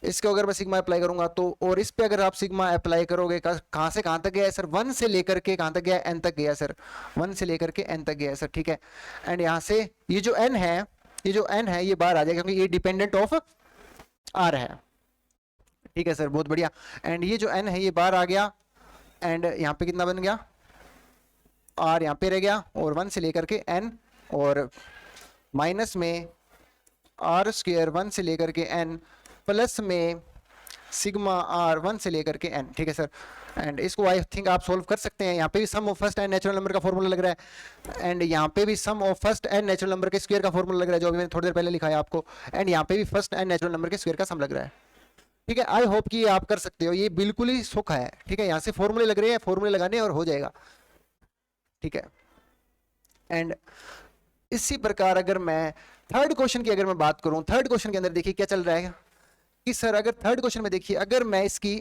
इसको अगर मैं सिग्मा अप्लाई करूंगा तो, और इस पे अगर आप सिग्मा अप्लाई करोगे कहां से कहां तक गया है सर, 1 से लेकर के कहां तक गया, n तक गया सर, 1 से लेकर के n तक गया सर, ठीक है। एंड यहां से ये जो n है, ये जो n है ये बाहर आ जाएगा क्योंकि ये डिपेंडेंट ऑफ r है, ठीक है सर, बहुत बढ़िया। एंड ये जो n है ये बाहर आ गया, एंड यहाँ पे कितना बन गया, r यहाँ पे रह गया, और 1 से लेकर के n, और माइनस में r स्क्वायर 1 से लेकर के n प्लस में सिग्मा r 1 से लेकर के n, ठीक है सर। एंड इसको आई थिंक आप सोल्व कर सकते हैं। यहाँ पे भी sum of first and natural number का फॉर्मूला लग रहा है, एंड यहाँ पे भी sum of first and natural number के स्क्वायर का फॉर्मूला लग रहा है जो अभी मैंने थोड़ी देर पहले लिखा है आपको, एंड यहाँ पे भी फर्स्ट एंड नेचुरल नंबर के स्क्वायर का सम लग रहा है, ठीक है। आई होप कि आप कर सकते हो, ये बिल्कुल ही सुख है, ठीक है। यहाँ से फॉर्मूले लग रहे हैं, फॉर्मूले लगाने और हो जाएगा, ठीक है। एंड इसी प्रकार अगर मैं थर्ड क्वेश्चन की अगर मैं बात करूं, थर्ड क्वेश्चन के अंदर देखिए क्या चल रहा है कि सर अगर थर्ड क्वेश्चन में देखिए, अगर मैं इसके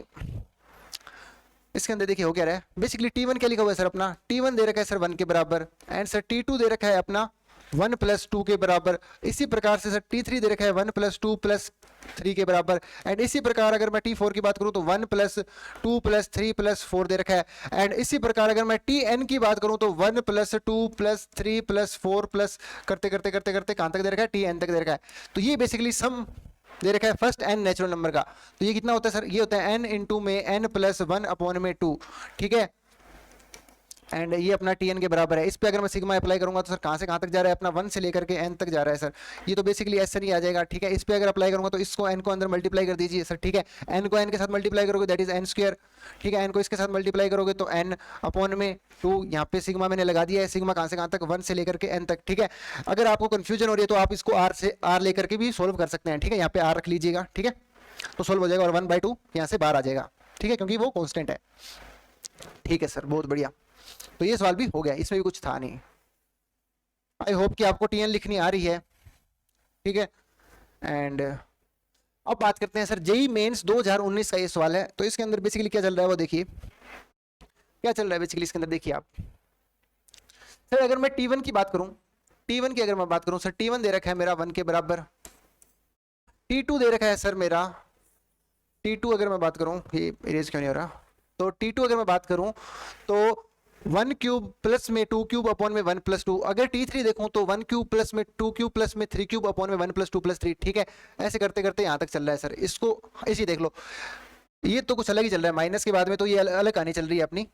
अंदर देखिए हो क्या रहा है, बेसिकली T1 क्या लिखा हुआ है सर अपना, T1 दे रखा है सर 1 के बराबर, एंड सर T2 दे रखा है अपना 1 प्लस 2 के बराबर। इसी प्रकार से सर T3 दे रखा है 1 प्लस 2 प्लस 3 के बराबर। एंड इसी प्रकार अगर मैं T4 की बात करूं तो 1 प्लस 2 प्लस 3 प्लस 4 दे रखा है। एंड इसी प्रकार अगर मैं Tn की बात करूं तो 1 प्लस 2 प्लस 3 प्लस 4 प्लस करते करते करते करते कहां तक दे रखा है, Tn तक दे रखा है। तो ये बेसिकली सम दे रखा है फर्स्ट n नेचुरल नंबर का। तो ये कितना होता है सर, ये होता है n इंटू में n प्लस 1 अपॉन में 2, ठीक है। एंड ये अपना Tn के बराबर है। इस पे अगर मैं सिग्मा अप्लाई करूंगा तो सर कहां से कहां तक जा रहा है, अपना 1 से लेकर के n तक जा रहा है सर। ये तो बेसिकली ऐसे नहीं आ जाएगा, ठीक है। इस पे अगर अप्लाई करूंगा तो इसको n को अंदर मल्टीप्लाई कर दीजिए सर, ठीक है। n को n के साथ मल्टीप्लाई करोगे दैट इज n स्क्वायर, ठीक है। n को इसके साथ मल्टीप्लाई करोगे तो n अपॉन में 2। यहाँ पे सिग्मा मैंने लगा दिया है, सिग्मा कहां से कहां तक, 1 से लेकर के n तक, ठीक है। अगर आपको कंफ्यूजन हो रही है तो आप इसको r से r लेकर के भी सोल्व कर सकते हैं, ठीक है। यहाँ पे r रख लीजिएगा, ठीक है, तो सोल्व हो जाएगा और 1/2 यहाँ से बाहर आ जाएगा, ठीक है, क्योंकि वो कॉन्स्टेंट है, ठीक है सर। बहुत बढ़िया, तो ये सवाल भी हो गया, इसमें भी कुछ था नहीं। आई होप कि आपको टीएन लिखनी आ रही है, ठीक है। एंड अब बात करते हैं सर जेई मेंस 2019 का ये सवाल है। तो इसके अंदर बेसिकली क्या चल रहा है वो देखिए, क्या चल रहा है बेसिकली इसके अंदर देखिए आप। सर अगर मैं T1 की बात करूं, T1 की अगर मैं बात करूं सर, T1 दे रखा है मेरा 1 के बराबर। T2 दे रखा है सर मेरा, T2 अगर मैं बात करूं, ये इरेज क्यों नहीं हो रहा, तो T2 अगर मैं बात करूं तो 1 क्यूब प्लस में 2 क्यूब अपॉन में 1 प्लस 2। अगर T3 देखूं तो 1 क्यूब प्लस में 2 क्यूब प्लस में 3 क्यूब अपॉन में 1 प्लस 2 प्लस 3, ठीक है। ऐसे करते करते यहाँ तक चल रहा है सर। इसको ऐसे देख लो, ये तो कुछ अलग ही चल रहा है, माइनस के बाद में तो ये अलग कहानी चल रही है अपनी।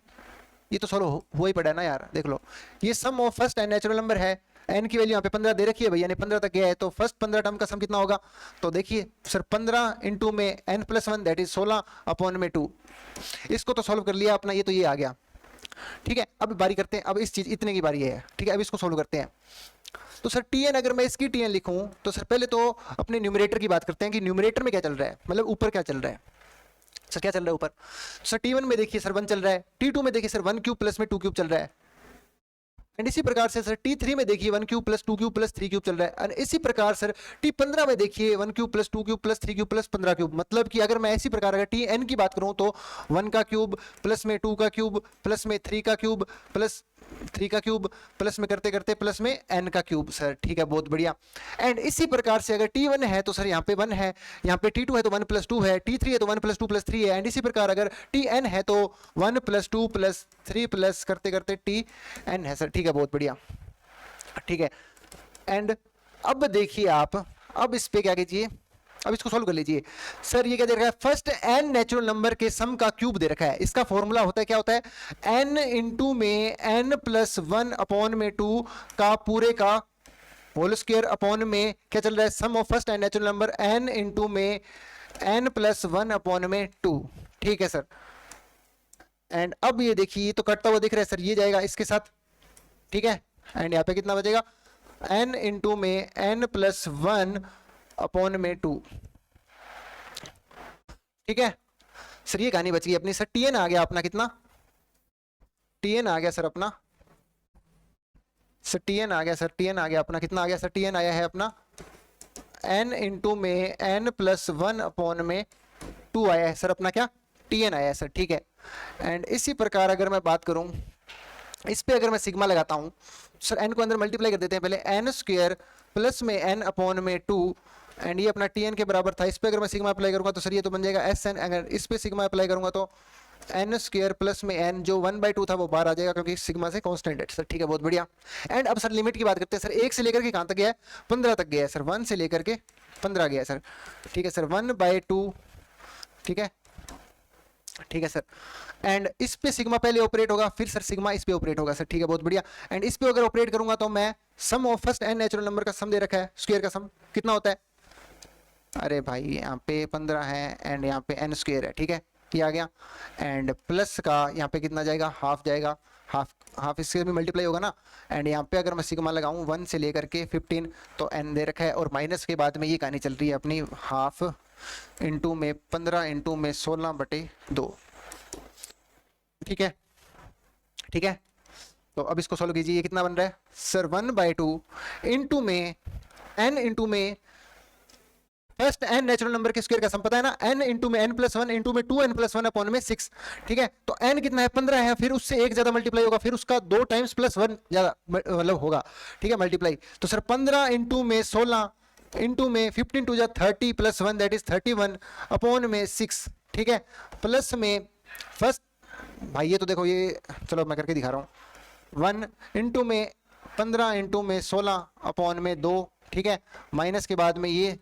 ये तो सॉल्व हो ही पड़ा है ना यार, देख लो। ये sum of first and natural number है, n की वैल्यू यहाँ पे 15 दे रखी है भैया ने, 15 तक गया है, तो फर्स्ट 15 टर्म का सम कितना होगा, तो देखिए सर 15 इंटू में n plus 1 that is 16 upon में 2। इसको तो सॉल्व कर लिया अपना, ये तो ये आ गया, ठीक है। अब बारी करते हैं, अब इस चीज इतने की बारी है, ठीक है। अब इसको सोल्व करते हैं। तो सर Tn अगर मैं इसकी Tn लिखूं तो सर पहले तो अपने न्यूमरेटर की बात करते हैं कि न्यूमरेटर में क्या चल रहा है, मतलब ऊपर क्या चल रहा है सर, क्या चल रहा है ऊपर। सर T1 में देखिए सर 1 चल रहा है, T2 में देखिए सर 1 क्यूब प्लस में 2 क्यूब चल रहा है। एंड इसी प्रकार से सर T3 में देखिए 1 cube plus 2 cube plus 3 cube चल रहा है। एंड इसी प्रकार सर T15 में देखिए 1 cube plus 2 cube plus 3 cube plus 15 cube. मतलब कि अगर मैं इसी प्रकार अगर Tn की बात करूं तो 1 का क्यूब प्लस में 2 का क्यूब प्लस में 3 का क्यूब प्लस 3 का क्यूब प्लस में करते करते प्लस में n का क्यूब सर, ठीक है। बहुत बढ़िया। एंड इसी प्रकार से अगर T1 है तो सर यहाँ पे 1 है, यहाँ पे T2 है तो 1 प्लस 2 है, T3 है तो 1 प्लस 2 प्लस 3 है। एंड इसी प्रकार अगर Tn है तो 1 प्लस 2 प्लस 3 प्लस करते करते Tn है सर, ठीक है। बहुत बढ़िया, ठीक है। एंड अब देखिए आप, अब इस पे क्या कीजिए, अब इसको सोल्व कर लीजिए। सर ये क्या दे रखा है, फर्स्ट n नेचुरल नंबर के सम का क्यूब दे रखा है। इसका फॉर्मूला होता है, क्या होता है, n इंटू में n प्लस 1 अपॉन में 2 का पूरे का होल स्क्वायर अपॉन में क्या चल रहा है, sum of first n natural number n into में n प्लस 1 अपॉन में 2, ठीक है सर। एंड अब ये देखिए, ये तो कटता हुआ दिख रहा है सर, ये जाएगा इसके साथ, ठीक है। एंड यहाँ पे कितना बचेगा, n इंटू में n प्लस 1 अपॉन में 2, ठीक है सर। ये कहानी बच गई अपनी सर। Tn आ गया अपना कितना, Tn आ गया सर अपना, सर Tn आ गया सर, Tn आ गया अपना कितना आ गया सर, Tn आया है अपना n इंटू में n प्लस 1 अपॉन में 2 आया है सर अपना, क्या Tn आया है सर, ठीक है। एंड इसी प्रकार अगर मैं बात करूं, इस पे अगर मैं सिग्मा लगाता हूं सर, n को अंदर मल्टीप्लाई कर देते हैं पहले, n स्क्वायर प्लस में n अपॉन में 2। एंड ये अपना Tn के बराबर था। इस पे अगर मैं सिग्मा अप्लाई करूंगा तो सर ये तो बन जाएगा Sn। अगर इस पे सिग्मा अप्लाई करूंगा तो n स्क्वायर प्लस में n जो 1/2 था वो बाहर आ जाएगा, क्योंकि सिग्मा से कांस्टेंट है सर, ठीक है। बहुत बढ़िया। एंड अब सर लिमिट की बात करते हैं सर, 1 से लेकर के कहां तक गया है, 15 तक गया है सर, 1 से लेकर के 15 गया है सर, ठीक है सर, 1/2, ठीक है, ठीक है सर। एंड इस पे सिग्मा पहले ऑपरेट होगा, फिर सर सिग्मा इस पे ऑपरेट होगा सर, ठीक है। बहुत बढ़िया। एंड इस पे अगर ऑपरेट करूंगा तो मैं sum of first n natural number का सम दे रखा है, स्क्वायर का सम कितना होता है, अरे भाई यहाँ पे 15 है एंड यहाँ पे n स्क्वायर है, ठीक है, ये आ गया। एंड प्लस का यहाँ पे कितना जाएगा, हाफ जाएगा, हाफ इससे भी मल्टीप्लाई होगा ना। एंड यहाँ पे अगर मैं सिग्मा लगाऊं 1 से लेकर के 15 तो n दे रखा है, और माइनस के बाद में ये कहानी चल रही है अपनी, हाफ इंटू में 15 इंटू में 16/2, ठीक है, ठीक है। तो अब इसको सोल्व कीजिए, ये कितना बन रहा है सर, 1/2 इंटू में n इंटू में फर्स्ट एन नेचुरल नंबर के स्क्वायर का सम पता है ना, n इंटू में n प्लस वन इंटू में 2n प्लस वन अपॉन में 6, ठीक है। तो n कितना है 15 है, फिर उससे एक ज्यादा मल्टीप्लाई होगा, फिर उसका 2 टाइम्स प्लस 1 ज्यादा मतलब होगा, ठीक है, मल्टीप्लाई। तो सर 15 इंटू में 16 इंटू में 15 टू जा 30 प्लस 1 दैट इज 31 अपॉन में 6, ठीक है, प्लस में फर्स्ट भाई ये तो देखो ये, चलो मैं करके दिखा रहा हूँ, 1 इंटू में 15 इंटू में 16 अपॉन में 2, ठीक है, माइनस के बाद में ये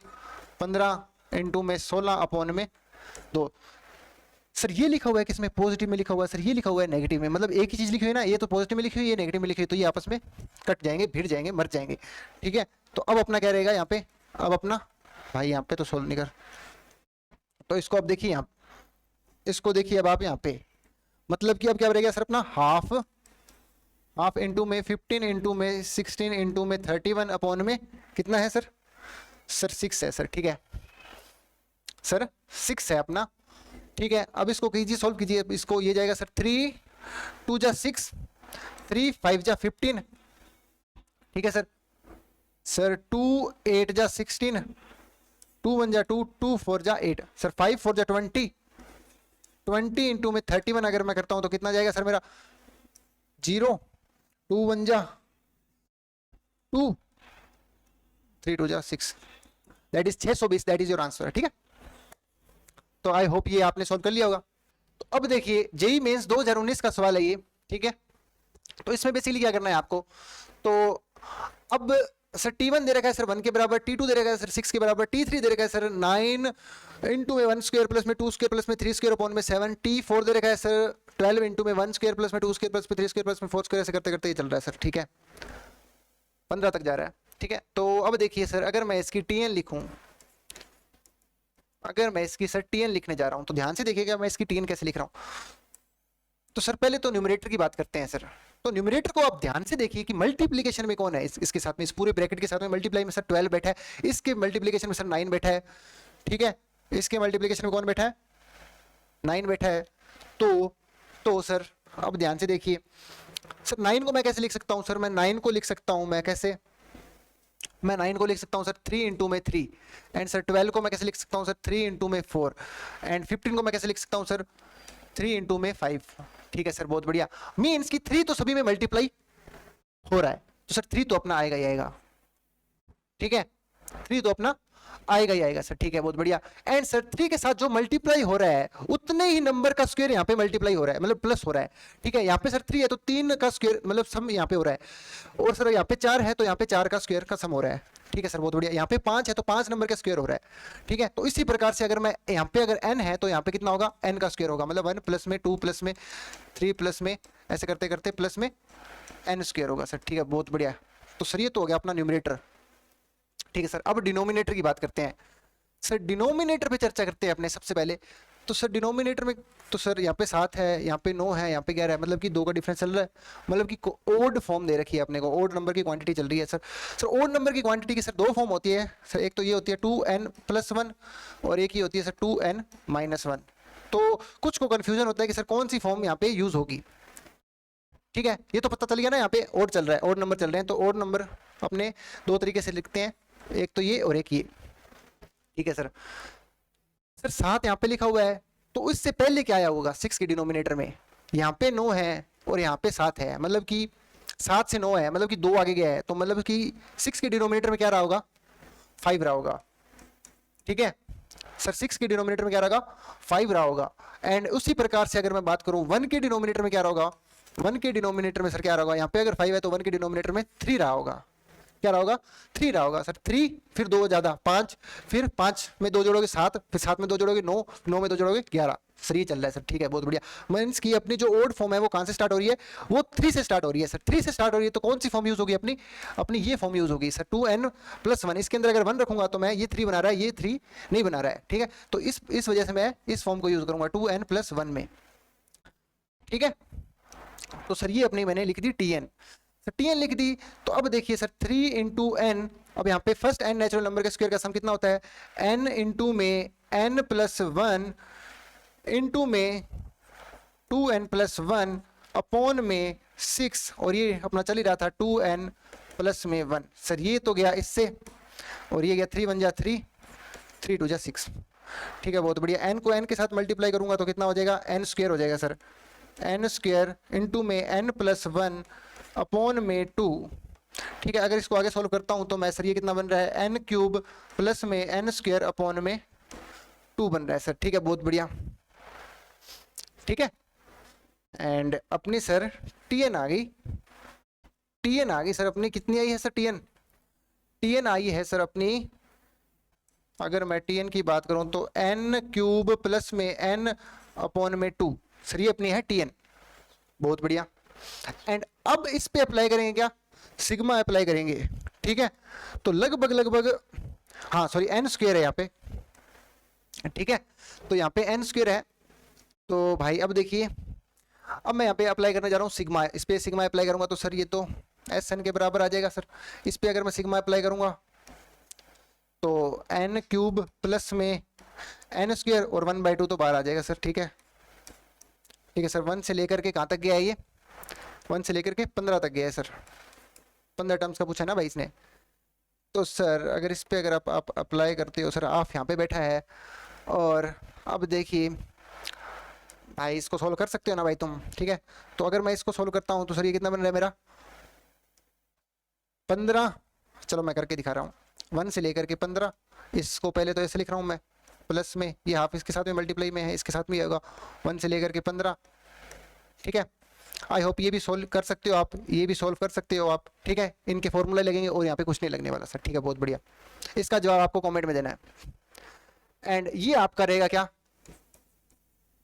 15 इंटू में 16 अपॉन में 2। सर ये लिखा हुआ है किसमें, पॉजिटिव में लिखा हुआ है, सर ये लिखा हुआ है नेगेटिव में, मतलब एक ही चीज लिखी हुई है ना, ये तो पॉजिटिव में लिखी हुई है, ये नेगेटिव में लिखी हुई, तो ये आपस में कट जाएंगे, भिड़ जाएंगे, मर जाएंगे, ठीक है। तो अब अपना क्या रहेगा यहाँ पे, अब अपना भाई यहाँ पे तो सोल्व नहीं कर, तो इसको अब देखिए यहाँ, इसको देखिए अब आप यहाँ पे, मतलब कि अब क्या रहेगा सर अपना हाफ इंटू में 15 इंटू में 16 इंटू में 31 अपॉन में कितना है सर 6 है सर, ठीक है सर 6 है अपना, ठीक है। अब इसको कीजिए, सॉल्व कीजिए, इसको ये जाएगा सर 3 2 जा 6, 3 5 जा 15, ठीक है सर 2 8 जा 16, 2 1 जा 2, 2 4 जा 8, सर 5 4 जा 20, 20 इंटू में 31 अगर मैं करता हूं तो कितना जाएगा सर मेरा 0, 2 1 जा 2, 3 2 जा 6, that is 620, that is your answer, ठीक है। तो आई होप ये आपने सॉल्व कर लिया होगा। तो अब देखिए जेईई मेंस 2019 का सवाल है ये, ठीक है। तो इसमें बेसिकली क्या करना है आपको, तो अब सर T1 दे रखा है सर 1 के बराबर, T2 दे रखा है सर 6 के बराबर, T3 दे रखा है सर 9 इंटू में 1 स्क्वायर प्लस में 2 स्क्वायर प्लस में 3 स्क्वायर अपॉन में 7, T4 दे रखा है सर 12 इंटू में 1 स्क्वायर प्लस में 2 स्क्वायर प्लस में 3 स्क्वायर प्लस में 4 स्क्वायर, ऐसे करते करते ये चल रहा है सर, ठीक है, 15 तक जा रहा है, ठीक है। तो अब देखिए सर अगर मैं इसकी TN लिखूं, अगर मैं इसकी सर TN लिखने जा रहा हूं तो ध्यान से देखिएगा मैं इसकी TN कैसे लिख रहा हूं। तो सर पहले तो न्यूमरेटर की बात करते हैं सर, तो न्यूमरेटर को आप ध्यान से देखिए कि मल्टीप्लिकेशन में कौन है, इसके साथ में, इस पूरे ब्रैकेट के साथ में मल्टीप्लाई में सर 12 बैठा है, इसके मल्टीप्लिकेशन में सर 9 बैठा है, ठीक है, इसके मल्टीप्लिकेशन में कौन बैठा है 9 बैठा है। तो सर अब ध्यान से देखिए सर 9 को मैं कैसे लिख सकता हूं सर, मैं 9 को लिख सकता हूं, मैं कैसे, मैं 9 को लिख सकता हूं सर 3 इंटू में 3, एंड सर 12 को मैं कैसे लिख सकता हूं सर 3 इंटू में 4, एंड 15 को मैं कैसे लिख सकता हूं सर 3 इंटू में 5, ठीक है सर, बहुत बढ़िया। मीन्स कि 3 तो सभी में मल्टीप्लाई हो रहा है, तो सर 3 तो अपना आएगा ही आएगा, ठीक है, 3 तो अपना आएगा ही आएगा सर, ठीक है, बहुत बढ़िया। एंड सर 3 के साथ जो मल्टीप्लाई हो रहा है उतने ही नंबर का स्क्वायर यहाँ पे मल्टीप्लाई हो रहा है, मतलब प्लस हो रहा है, ठीक है। यहाँ पे सर 3 है तो 3 का स्क्वायर मतलब सम यहाँ पे हो रहा है, और सर यहाँ पे 4 है तो यहाँ पे 4 का स्क्वायर का सम हो रहा है, ठीक है सर, बहुत बढ़िया। यहाँ पे 5 है तो 5 नंबर का स्क्वायर हो रहा है, ठीक है। तो इसी प्रकार से अगर मैं यहाँ पे अगर n है तो यहाँ पे कितना होगा n का स्क्वायर होगा, मतलब 1 प्लस में 2 प्लस में 3 प्लस में ऐसे करते करते प्लस में n स्क्वायर होगा सर, ठीक है, बहुत बढ़िया। तो सर ये तो हो गया अपना न्यूमरेटर, ठीक है सर। अब डिनोमिनेटर की बात करते हैं सर, डिनोमिनेटर पे चर्चा करते हैं अपने सबसे पहले। तो सर डिनोमिनेटर में तो सर यहाँ पे 7 है, यहाँ पे 9 है, यहाँ पे 11 है, मतलब कि 2 का डिफरेंस चल रहा है, मतलब कि ओड फॉर्म दे रखी है अपने को, ओड नंबर की क्वांटिटी चल रही है सर ओड नंबर की क्वांटिटी की सर 2 फॉर्म होती है सर, एक तो ये होती है 2n + 1 और एक ही होती है सर 2n - 1। तो कुछ को कन्फ्यूजन होता है कि सर कौन सी फॉर्म यहाँ पे यूज होगी, ठीक है। ये तो पता चल गया ना, यहाँ पे ओड चल रहा है, ओड नंबर चल रहे हैं, तो ओड नंबर अपने 2 तरीके से लिखते हैं, एक तो ये और एक ये, ठीक है सर 7 यहाँ पे लिखा हुआ है, तो इससे पहले क्या आया होगा 6 के डिनोमिनेटर में, यहाँ पे 9 है और यहाँ पे 7 है, मतलब कि 7 से 9 है, मतलब कि 2 आगे गया है, तो मतलब कि 6 के डिनोमिनेटर में क्या रहा होगा 5 रहा होगा, ठीक है सर 6 के डिनोमिनेटर में क्या रहा होगा 5 रहा होगा। एंड उसी प्रकार से अगर मैं बात करूं 1 के डिनोमिनेटर में क्या रहा होगा, 1 के डिनोमिनेटर में सर क्या रहा होगा, यहाँ पे अगर 5 है तो 1 के डिनोमिनेटर में 3 रहा होगा, क्या रहा होगा 3 रहा होगा सर, 3 फिर 2 ज्यादा 5, फिर 5 में 2 जोड़ोगे 7, फिर 7 में 2 जोड़ोगे 9, 9 में 2 जोड़ोगे 11, सर ये चल रहा है सर, ठीक है, बहुत बढ़िया। मीन्स की अपनी जो ओड फॉर्म है वो कहां से स्टार्ट हो रही है, वो 3 से स्टार्ट हो रही है सर, 3 से स्टार्ट हो रही है, तो कौन सी फॉर्म यूज होगी अपनी ये फॉर्म यूज होगी सर 2n + 1। इसके अंदर अगर 1 रखूंगा तो मैं ये 3 बना रहा है, ये 3 नहीं बना रहा है, ठीक है, तो इस वजह से मैं इस फॉर्म को यूज करूंगा 2n + 1 में, ठीक है। तो सर ये अपनी मैंने लिख दी TN, सर TN लिख दी। तो अब देखिए सर 3 × n, अब यहाँ पे फर्स्ट n नेचुरल नंबर के स्क्वायर का सम कितना होता है n इंटू में n + 1 इंटू में 2n + 1 अपॉन में 6, और ये अपना चल ही रहा था 2n + 1, सर ये तो गया इससे, और ये गया 3 × 1 = 3 3 2 जा 6, ठीक है बहुत बढ़िया। n को n के साथ मल्टीप्लाई करूंगा तो कितना हो जाएगा, n स्क्वायर हो जाएगा सर, n स्क्वायर इंटू में n प्लस 1 अपॉन में 2, ठीक है। अगर इसको आगे सॉल्व करता हूं तो मैं सर ये कितना बन रहा है, n क्यूब प्लस में n स्क्वायर अपॉन में 2 बन रहा है सर, ठीक है बहुत बढ़िया, ठीक है। एंड अपनी सर tn आ गई, tn आ गई सर अपनी, कितनी आई है सर tn आई है सर अपनी, अगर मैं tn की बात करूं तो n क्यूब प्लस में n अपॉन में 2, सर ये अपनी है tn, बहुत बढ़िया। एंड अब इस पे अप्लाई करेंगे क्या, सिग्मा अप्लाई करेंगे, ठीक है। तो लगभग हाँ सॉरी n स्क्वायर है यहाँ पे, ठीक है। तो यहाँ पे n स्क्वायर है, तो भाई अब देखिए, अब मैं यहाँ पे अप्लाई करने जा रहा हूँ सिग्मा, इस पे सिग्मा अप्लाई करूंगा तो सर ये तो SN के बराबर आ जाएगा सर। इस पे अगर मैं सिग्मा अप्लाई करूंगा तो n क्यूब प्लस में n स्क्वायर और 1/2 तो बाहर आ जाएगा सर, ठीक है, ठीक है सर। 1 से लेकर के कहाँ तक गया है ये, 1 से लेकर के 15 तक गया है सर, 15 टर्म्स का पूछा ना भाई इसने। तो सर अगर इस पे अगर आप अप्लाई करते हो सर, आप यहाँ पे बैठा है, और अब देखिए भाई इसको सोल्व कर सकते हो ना भाई तुम, ठीक है। तो अगर मैं इसको सोल्व करता हूँ तो सर ये कितना बन रहा है मेरा 15, चलो मैं करके दिखा रहा हूँ, 1 से लेकर के 15, इसको पहले तो ऐसे लिख रहा हूँ मैं, प्लस में ये हाफ इसके साथ में मल्टीप्लाई में है, इसके साथ में ये होगा 1 से लेकर के 15, ठीक है। आई होप ये भी सोल्व कर सकते हो आप, ये भी सोल्व कर सकते हो आप, ठीक है। इनके फॉर्मूले लगेंगे और यहाँ पे कुछ नहीं लगने वाला सर, ठीक है बहुत बढ़िया। इसका जवाब आपको कमेंट में देना है। एंड ये आपका रहेगा क्या,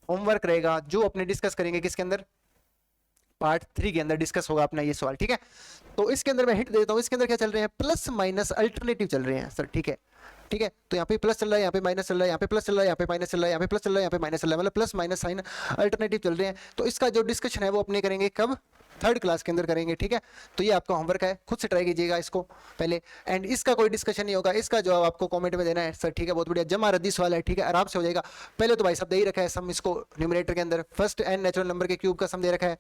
होमवर्क रहेगा, जो अपने डिस्कस करेंगे किसके अंदर, पार्ट 3 के अंदर डिस्कस होगा अपना ये सवाल, ठीक है। तो इसके अंदर मैं हिंट देता हूँ, इसके अंदर क्या चल रहे हैं, प्लस माइनस अल्टरनेटिव चल रहे हैं सर, ठीक है, ठीक है। तो यहाँ पे प्लस चल रहा है, यहाँ पे माइनस चल रहा है, यहाँ पे प्लस चल रहा है, यहाँ पे माइनस चल रहा है, यहाँ पे प्लस चल रहा है, यहाँ पे माइनस चल रहा है, मतलब प्लस माइनस साइन अल्टरनेटिव चल रहे हैं। तो इसका जो डिस्कशन है वो अपने करेंगे कब, 3rd क्लास के अंदर करेंगे, ठीक है। तो ये आपका होमवर्क है, खुद से ट्राई कीजिएगा इसको पहले। एंड इसका कोई डिस्कशन नहीं होगा, इसका जवाब आपको कमेंट में देना है सर, ठीक है बहुत बढ़िया। जमा रद्दी सवाल है, ठीक है, आराम से हो जाएगा। पहले तो भाई साहब दे ही रखा है सम, इसको न्यूमरेटर के अंदर फर्स्ट n नेचुरल नंबर के क्यूब का सम दे रखा है,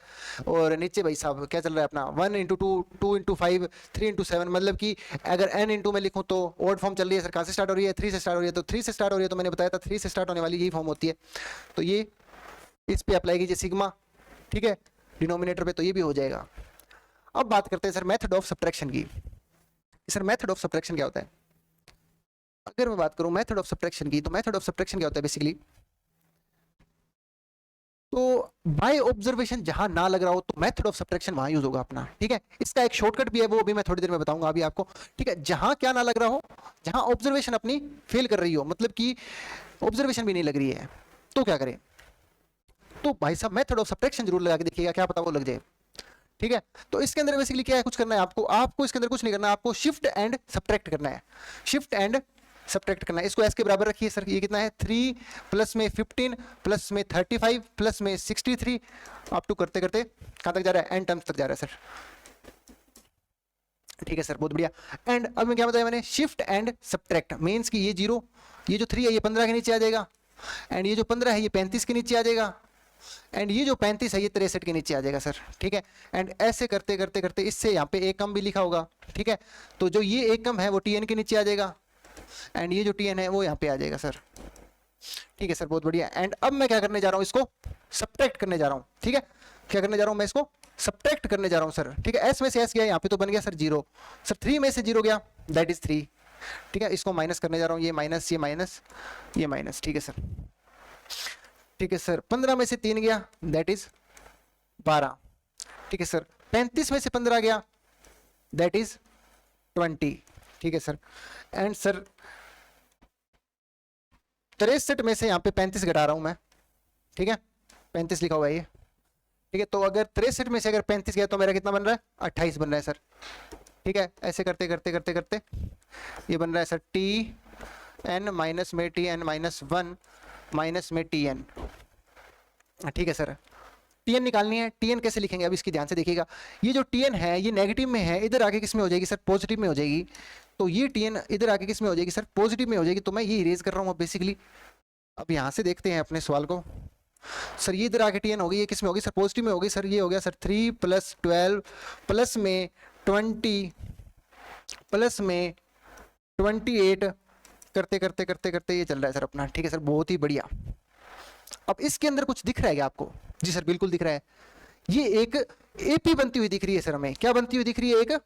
और नीचे भाई साहब क्या चल रहा है अपना 1 × 2 2 × 5 3 × 7, मतलब कि अगर n इंटू में लिखूँ तो ओड फॉर्म चल रही है सर, कहाँ से स्टार्ट हो रही है, 3 से स्टार्ट हो रही है। तो 3 से स्टार्ट हो रही है, तो मैंने बताया था 3 से स्टार्ट होने वाली यही फॉर्म होती है। तो ये इस पे अप्लाई कीजिए सिग्मा, ठीक है, डिनोमिनेटर पे, तो ये भी हो जाएगा। अब बात करते हैं सर मेथड ऑफ सब्ट्रैक्शन की। सर मेथड ऑफ सब्ट्रैक्शन क्या होता है, अगर मैं बात करूं मेथड ऑफ सब्ट्रैक्शन की, तो मेथड ऑफ सब्ट्रैक्शन क्या होता है बेसिकली, तो बाय ऑब्जर्वेशन जहां ना लग रहा हो तो मेथड ऑफ सब्ट्रैक्शन वहां यूज होगा अपना, ठीक है। इसका एक शॉर्टकट भी है, वो भी मैं थोड़ी देर में बताऊंगा अभी आपको, ठीक है। जहां क्या ना लग रहा हो, जहां ऑब्जर्वेशन अपनी फेल कर रही हो, मतलब कि ऑब्जर्वेशन भी नहीं लग रही है, तो क्या करें, तो भाई साहब मेथड ऑफ सब्ट्रैक्शन जरूर लगा के देखिएगा, क्या पता वो लग जाए, ठीक है। तो इसके अंदर बेसिकली क्या है, कुछ करना है आपको इसके अंदर कुछ नहीं करना, आपको शिफ्ट एंड सब्ट्रैक्ट करना है, शिफ्ट एंड सब्ट्रैक्ट करना है। इसको एस के बराबर रखिए सर, ये कितना है 3 प्लस में 15 प्लस में 35 प्लस में 63, अप टू करते करते कहां तक जा रहा है, एन टर्म्स तक जा रहा है सर, ठीक है सर बहुत बढ़िया। एंड अब मैं क्या बताया मैंने, शिफ्ट एंड सब्ट्रैक्ट मीन्स कि ये 0, ये जो 3 है ये 15 के नीचे आ जाएगा, एंड ये जो 15 है ये 35 के नीचे आ जाएगा, एंड ये जो 35 है ये 63 के नीचे आ जाएगा सर, ठीक है। एंड ऐसे करते करते करते इससे यहाँ पे एक कम भी लिखा होगा, ठीक है। तो जो ये एक कम है वो tn के नीचे आ जाएगा, एंड ये जो tn है वो यहाँ पे आ जाएगा सर, ठीक है सर बहुत बढ़िया। एंड अब मैं क्या करने जा रहा हूँ, इसको सब्ट्रैक्ट करने जा रहा हूँ, ठीक है। क्या करने जा रहा हूँ मैं, इसको सब्ट्रैक्ट करने जा रहा हूँ सर, ठीक है। s में से s गया, यहाँ पे तो बन गया सर 0, सर 3 में से 0 गया, दैट इज 3, ठीक है। इसको माइनस करने जा रहा हूँ, ये माइनस ये माइनस ये माइनस, ठीक है सर, ठीक है सर। 15 में से 3 गया, दैट इज 12, ठीक है सर। 35 में से 15 गया, दैट इज 20, ठीक है सर। एंड सर 63 में से यहाँ पे 35 घटा रहा हूं मैं, ठीक है, 35 लिखा हुआ है ये, ठीक है। तो अगर 63 में से अगर 35 गया तो मेरा कितना बन रहा है, 28 बन रहा है सर, ठीक है। ऐसे करते करते करते करते ये बन रहा है सर tn माइनस में tn माइनस 1 माइनस में tn, ठीक है सर। tn निकालनी है, tn कैसे लिखेंगे अब इसकी ध्यान से देखिएगा, ये जो tn है ये नेगेटिव में है, इधर आके किस में हो जाएगी सर, पॉजिटिव में हो जाएगी। तो ये tn इधर आके किस में हो जाएगी सर, पॉजिटिव में हो जाएगी। तो मैं ये इरेज कर रहा हूँ अब बेसिकली। अब यहाँ से देखते हैं अपने सवाल को, सर ये इधर आके tn होगी, ये किस में होगी सर, पॉजिटिव में होगी सर। ये हो गया सर 3 + 12 प्लस में 20 प्लस में 28 करते करते करते करते ये चल रहा है सर अपना, ठीक है सर, बहुत ही बढ़िया। अब इसके अंदर कुछ दिख रहा है क्या आपको? जी सर बिल्कुल दिख रहा है, ये एक एपी बनती हुई दिख रही है सर हमें। क्या बनती हुई दिख रही है? एक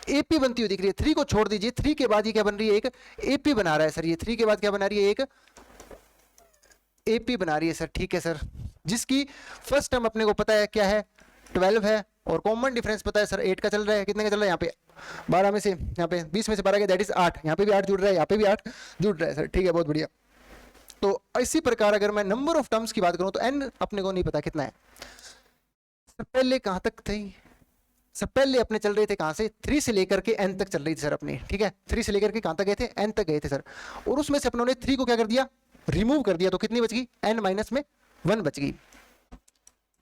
एपी बनती हुई दिख रही है। 3 को छोड़ दीजिए, 3 के बाद ये क्या बन रही है? एक एपी बना रहा है सर। ये 3 के बाद क्या बना रही है? एक एपी बना रही है सर, ठीक है सर, जिसकी फर्स्ट टर्म अपने को पता है क्या है, 12 है, और कॉमन डिफरेंस पता है सर 8 का चल रहा है। कितने का चल रहा है यहाँ पे? 12 में से, यहाँ पे 20 में से 12 का, दैट इज 8। यहाँ पे भी 8 जुड़ रहा है, यहाँ पे भी 8 जुड़ रहा है सर, ठीक है, बहुत बढ़िया। तो इसी प्रकार अगर मैं नंबर ऑफ टर्म्स की बात करूं तो n अपने को नहीं पता कितना है सर। पहले कहां तक थे सर? पहले अपने चल रहे थे कहां से? 3 से लेकर के n तक चल रही थी सर अपनी, ठीक है, 3 से लेकर के कहां तक गए थे? n तक गए थे सर। और उसमें से अपनों ने 3 को क्या कर दिया? रिमूव कर दिया, तो कितनी बच गई? n माइनस में 1 बच गई,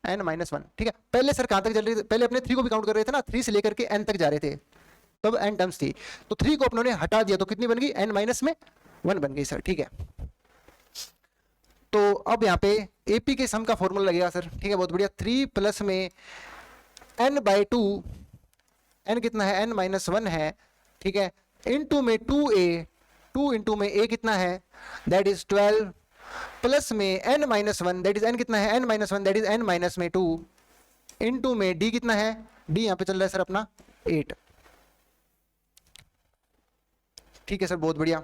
n माइनस 1, ठीक है। पहले सर कहां तक चल रही थी? पहले अपने 3 को भी काउंट कर रहे थे ना, 3 से लेकर के n तक जा रहे थे, तब n टर्म्स थी, तो 3 को अपनों ने हटा दिया, तो कितनी बन गई? n माइनस में 1 बन गई सर, ठीक है। तो अब यहाँ पे एपी के सम का फॉर्मूला लगेगा सर, ठीक है, बहुत बढ़िया। 3 प्लस में n बाई 2, n कितना है? n माइनस 1 है, ठीक है, इनटू में 2a, 2 इंटू में a कितना है? दैट इज 12, प्लस में n minus 1, that is n कितना है? n minus 1, that is n minus में 2, इनटू में d कितना है? d यहाँ पे चल रहा है सर अपना 8, ठीक है सर, बहुत बढ़िया।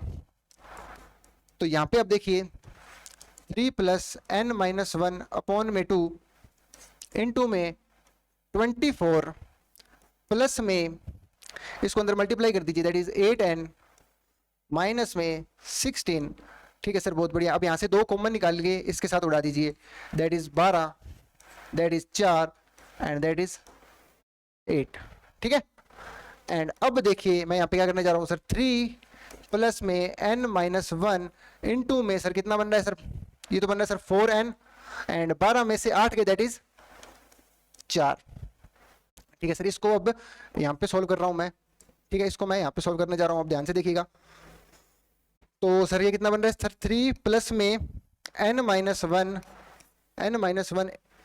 तो यहाँ पे अब देखिए 3 प्लस n माइनस 1 अपॉन में 2 इंटू में 24 प्लस में, इसको अंदर मल्टीप्लाई कर दीजिए, दैट इज 8n माइनस में 16, ठीक है सर, बहुत बढ़िया। अब यहाँ से 2 कॉमन निकाल के इसके साथ उड़ा दीजिए, that is 12, that is 4 and that is 8, ठीक है। एंड अब देखिए मैं यहाँ पे क्या करने जा रहा हूँ सर, 3 प्लस में n माइनस 1 इंटू में सर कितना बन रहा है सर? ये तो बन रहा है सर 4n, एंड 12 में से 8 के दैट इज 4, ठीक है सर। इसको अब यहाँ पे सोल्व कर रहा हूँ मैं, ठीक है, इसको मैं यहाँ पे सोल्व करने जा रहा हूँ, अब ध्यान से देखिएगा। तो सर ये कितना बन रहा है सर? 3 प्लस में n माइनस 1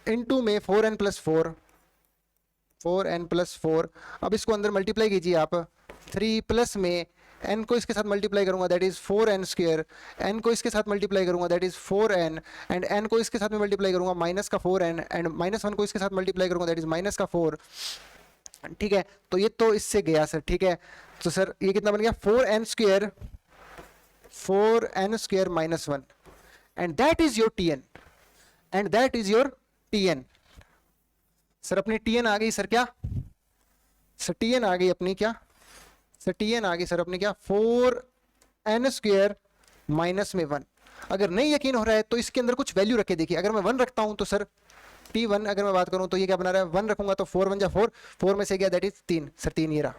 इंटू में 4n प्लस 4, 4n प्लस 4। अब इसको अंदर मल्टीप्लाई कीजिए आप, 3 प्लस में n को इसके साथ मल्टीप्लाई करूंगा, that is 4n square, n को इसके साथ मल्टीप्लाई करूंगा, that is 4n, and n को इसके साथ में मल्टीप्लाई करूंगा माइनस का 4n, एंड माइनस 1 को इसके साथ मल्टीप्लाई करूंगा, दैट इज माइनस का 4, ठीक है। तो ये तो इससे गया सर, ठीक है। तो सर ये कितना बन गया? 4n square minus 1, and that is your tn, and that is your tn। Sir अपनी tn आ गई सर, क्या सर? tn आ गई अपनी, क्या सर? tn आ गई सर अपनी क्या? 4n स्क्वायर माइनस में 1। अगर नहीं यकीन हो रहा है तो इसके अंदर कुछ वैल्यू रखे देखिए। अगर मैं 1 रखता हूं तो सर t1 अगर मैं बात करूं तो ये क्या बना रहा है? 1 रखूंगा तो 4 1 जा 4, 4 में से गया दैट इज 3, सर 3 ये रहा।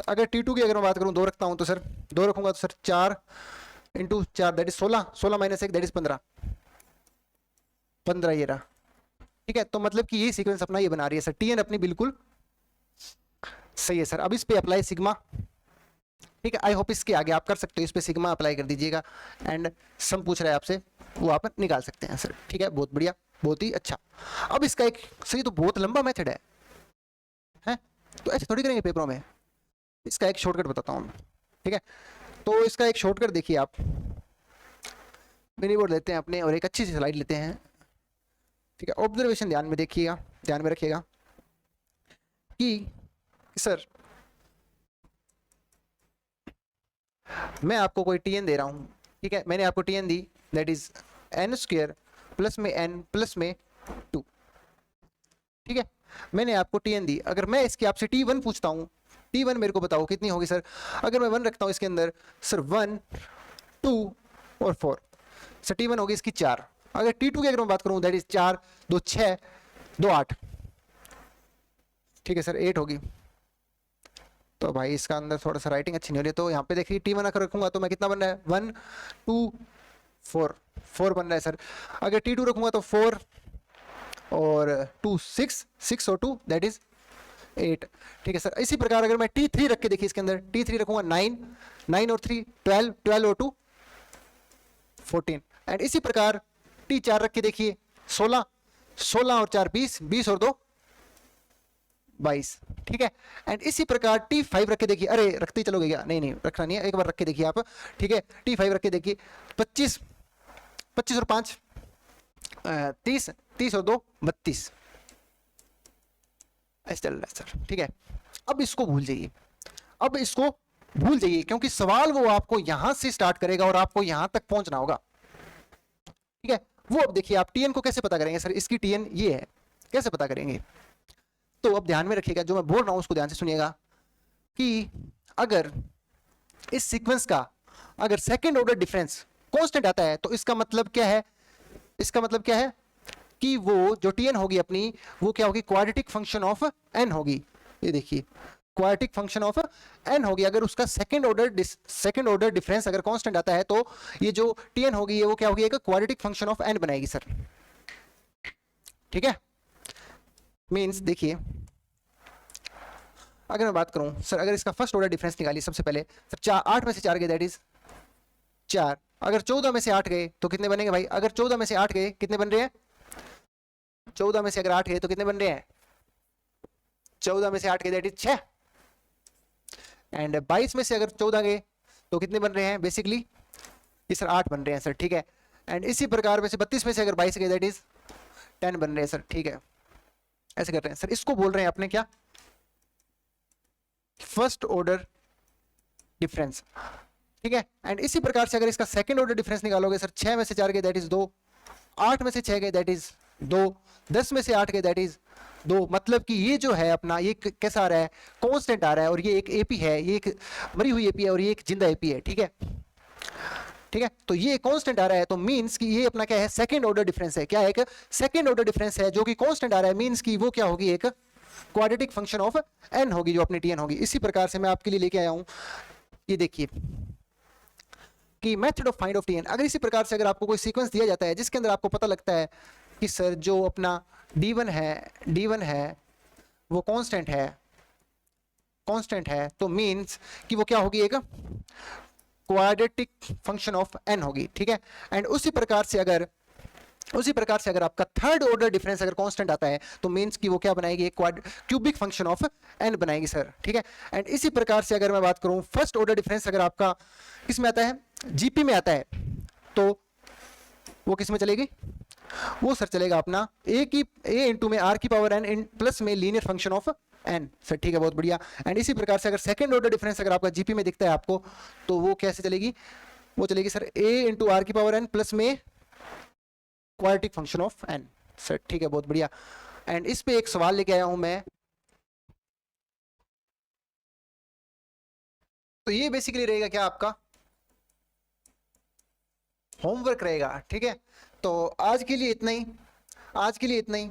अगर t2 की अगर मैं बात करूं 2 रखता हूं तो सर 2 रखूंगा तो sir 4 into 4 that is 16, 16 minus 1 that is 15, 15 ये रहा, ठीक है। तो मतलब कि ये सीक्वेंस अपना ये बना रही है सर, tn अपनी बिल्कुल सही है सर। अब इस पे अप्लाई सिग्मा, ठीक है, आई होप इसके आगे आप कर सकते हो, इस पे सिग्मा अप्लाई कर दीजिएगा, एंड सम पूछ रहा है आपसे वो आप निकाल सकते हैं सर, ठीक है, बहुत बढ़िया, बहुत ही अच्छा। अब इसका एक सही तो बहुत लंबा मेथड है तो ऐसे थोड़ी करेंगे पेपरों में, इसका एक शॉर्टकट बताता हूँ, ठीक है। तो इसका एक शॉर्टकट देखिए आप, मिनी बोर्ड लेते हैं अपने और एक अच्छी सी स्लाइड लेते हैं, ठीक है। ऑब्जर्वेशन ध्यान में देखिएगा, ध्यान में रखिएगा कि सर मैं आपको कोई tn दे रहा हूं, ठीक है, मैंने आपको tn the, that is n square plus में n प्लस में 2, ठीक है, मैंने आपको tn दी। अगर मैं इसकी आपसे t1 पूछता हूं, t1 मेरे को बताओ कितनी होगी सर? अगर मैं 1 रखता हूं इसके अंदर सर 1 2 और 4, सर t1 होगी इसकी 4। अगर t2 की अगर मैं बात करूं दैट इज 4 2 6 2 8, ठीक है सर 8 होगी। तो भाई इसका अंदर थोड़ा सा राइटिंग अच्छी नहीं हो रही है, तो यहाँ पे देखिए t1 अगर रखूंगा तो मैं कितना बन रहा है? 1 2 4, 4 बन रहा है सर। अगर t2 रखूंगा तो 4 और 2 6, 6 और 2 दैट इज 8, ठीक है सर। इसी प्रकार अगर मैं t3 रख के देखिए इसके अंदर t3 रखूंगा 9, 9 और 3 12, 12 और 2 14, एंड इसी प्रकार t4 रख के देखिए 16, 16 और 4 20, 20 और 2 22, ठीक है। एंड इसी प्रकार T5 रख के देखिए, अरे रखते ही चलोगे क्या, नहीं नहीं रखना नहीं है, एक बार रख के देखिए आप, ठीक है। T5 रख के देखिए, 25, 25 और 5 30, 30 और 2 32, ऐसे चल रहा है सर, ठीक है। अब इसको भूल जाइए, अब इसको भूल जाइए, क्योंकि सवाल वो आपको यहां से स्टार्ट करेगा और आपको यहां तक पहुंचना होगा, ठीक है। वो अब देखिए आप टीएन को कैसे पता करेंगे, सर इसकी टीएन ये है, कैसे पता करेंगे। तो अब ध्यान में रखिएगा, जो मैं बोल रहा हूं उसको ध्यान से सुनिएगा, कि अगर इस सीक्वेंस का अगर सेकंड ऑर्डर डिफरेंस कांस्टेंट आता है तो इसका मतलब क्या है, इसका मतलब क्या है कि वो जो टीएन होगी अपनी, वो क्या होगी, क्वाड्रेटिक फंक्शन ऑफ एन होगी। ये देखिए क्वाड्रेटिक फंक्शन ऑफ एन होगी। अगर उसका सेकंड ऑर्डर डिफरेंस अगर कांस्टेंट आता है तो ये जो टीएन होगी ये वो क्या होगी, एक क्वाड्रेटिक फंक्शन ऑफ एन बनाएगी सर, ठीक है। मींस देखिए अगर मैं बात करूं सर, अगर इसका फर्स्ट ऑर्डर डिफरेंस निकालिए सबसे पहले सर, 8 में से 4 गए दैट इज 4, अगर 14 में से 8 गए तो कितने बनेंगे भाई, अगर 14 में से 8 गए कितने बन रहे हैं, 14 में से अगर 8 गए तो कितने बन रहे हैं, 14 में से 8 गए दैट इज 6, एंड 22 में से अगर 14 गए तो कितने बन रहे हैं, बेसिकली ये सर 8 बन रहे हैं सर, ठीक है। एंड इसी प्रकार में से 32 में से अगर 22 गए दैट इज 10 बन रहे हैं सर, ठीक है। ऐसे कर रहे हैं सर, इसको बोल रहे हैं अपने क्या, फर्स्ट ऑर्डर डिफरेंस, ठीक है। एंड इसी प्रकार से अगर इसका सेकंड ऑर्डर डिफरेंस निकालोगे सर, 6 में से 4 गए दैट इज 2, 8 में से 6 गए दैट इज 2, 10 में से 8 गए दैट इज 2, मतलब कि ये जो है अपना ये कैसा आ रहा है, कांस्टेंट आ रहा है, और ये एक एपी है, ये एक मरी हुई एपी है और ये एक जिंदा एपी है, ठीक है, ठीक है। तो ये कांस्टेंट आ रहा है तो मींस कि ये अपना क्या है, सेकंड ऑर्डर डिफरेंस है, क्या है, एक सेकंड ऑर्डर डिफरेंस है जो कि कांस्टेंट आ रहा है, मींस कि वो क्या होगी, एक क्वाड्रेटिक फंक्शन ऑफ एन होगी जो अपनी टीएन होगी। इसी प्रकार से मैं आपके लिए लेके आया हूं, ये देखिए कि method of find of TN. अगर इसी प्रकार से अगर आपको कोई सीक्वेंस दिया जाता है जिसके अंदर आपको पता लगता है कि सर जो अपना D1 है वो कांस्टेंट है, तो मींस कि वो क्या होगी, एक क्वाड्रेटिक फंक्शन ऑफ एन होगी, ठीक है। एंड उसी प्रकार से अगर आपका थर्ड ऑर्डर डिफरेंस अगर कांस्टेंट आता है तो मींस कि वो क्या बनाएगी, एक क्यूबिक फंक्शन ऑफ एन बनाएगी सर, ठीक है। एंड इसी प्रकार से अगर मैं बात करूं फर्स्ट ऑर्डर डिफरेंस अगर आपका किसमें आता है, जीपी में आता है, तो वो किस में चलेगी, वो सर चलेगा अपना ए इंटू में आर की पावर एन इन प्लस में linear function of N sir, ठीक है, बहुत बढ़िया। एंड इसी प्रकार से अगर सेकंड ऑर्डर डिफरेंस अगर आपका जीपी में दिखता है आपको, तो वो कैसे चलेगी, वो चलेगी सर ए इंटू आर की पावर एन प्लस में quadratic function of N sir, ठीक है, बहुत बढ़िया। एंड इस पे एक सवाल लेके आया हूं मैं, तो ये बेसिकली रहेगा क्या, आपका होमवर्क रहेगा, ठीक है। तो आज के लिए इतना ही,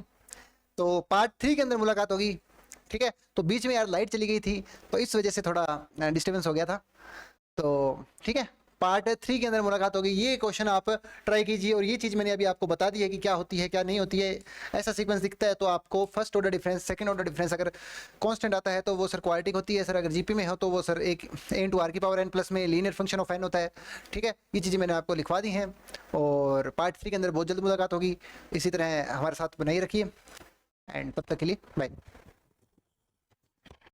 तो पार्ट 3 के अंदर मुलाकात होगी, ठीक है। तो बीच में यार लाइट चली गई थी तो इस वजह से थोड़ा डिस्टर्बेंस हो गया था, तो ठीक है, पार्ट 3 के अंदर मुलाकात होगी। ये क्वेश्चन आप ट्राई कीजिए, और ये चीज़ मैंने अभी आपको बता दी है कि क्या होती है क्या नहीं होती है। ऐसा सीक्वेंस दिखता है तो आपको first order difference, second order difference अगर कांस्टेंट आता है तो वो सर क्वाड्रेटिक होती है सर, अगर जीपी में हो तो वो सर एक ए इंटू आर की पावर एन प्लस में लीनियर फंक्शन ऑफ एन होता है, ठीक है। ये चीज़ें मैंने आपको लिखवा दी हैं, और पार्ट 3 के अंदर बहुत जल्द मुलाकात होगी। इसी तरह हमारे साथ बनाई रखिए, एंड तब तक के लिए बाय।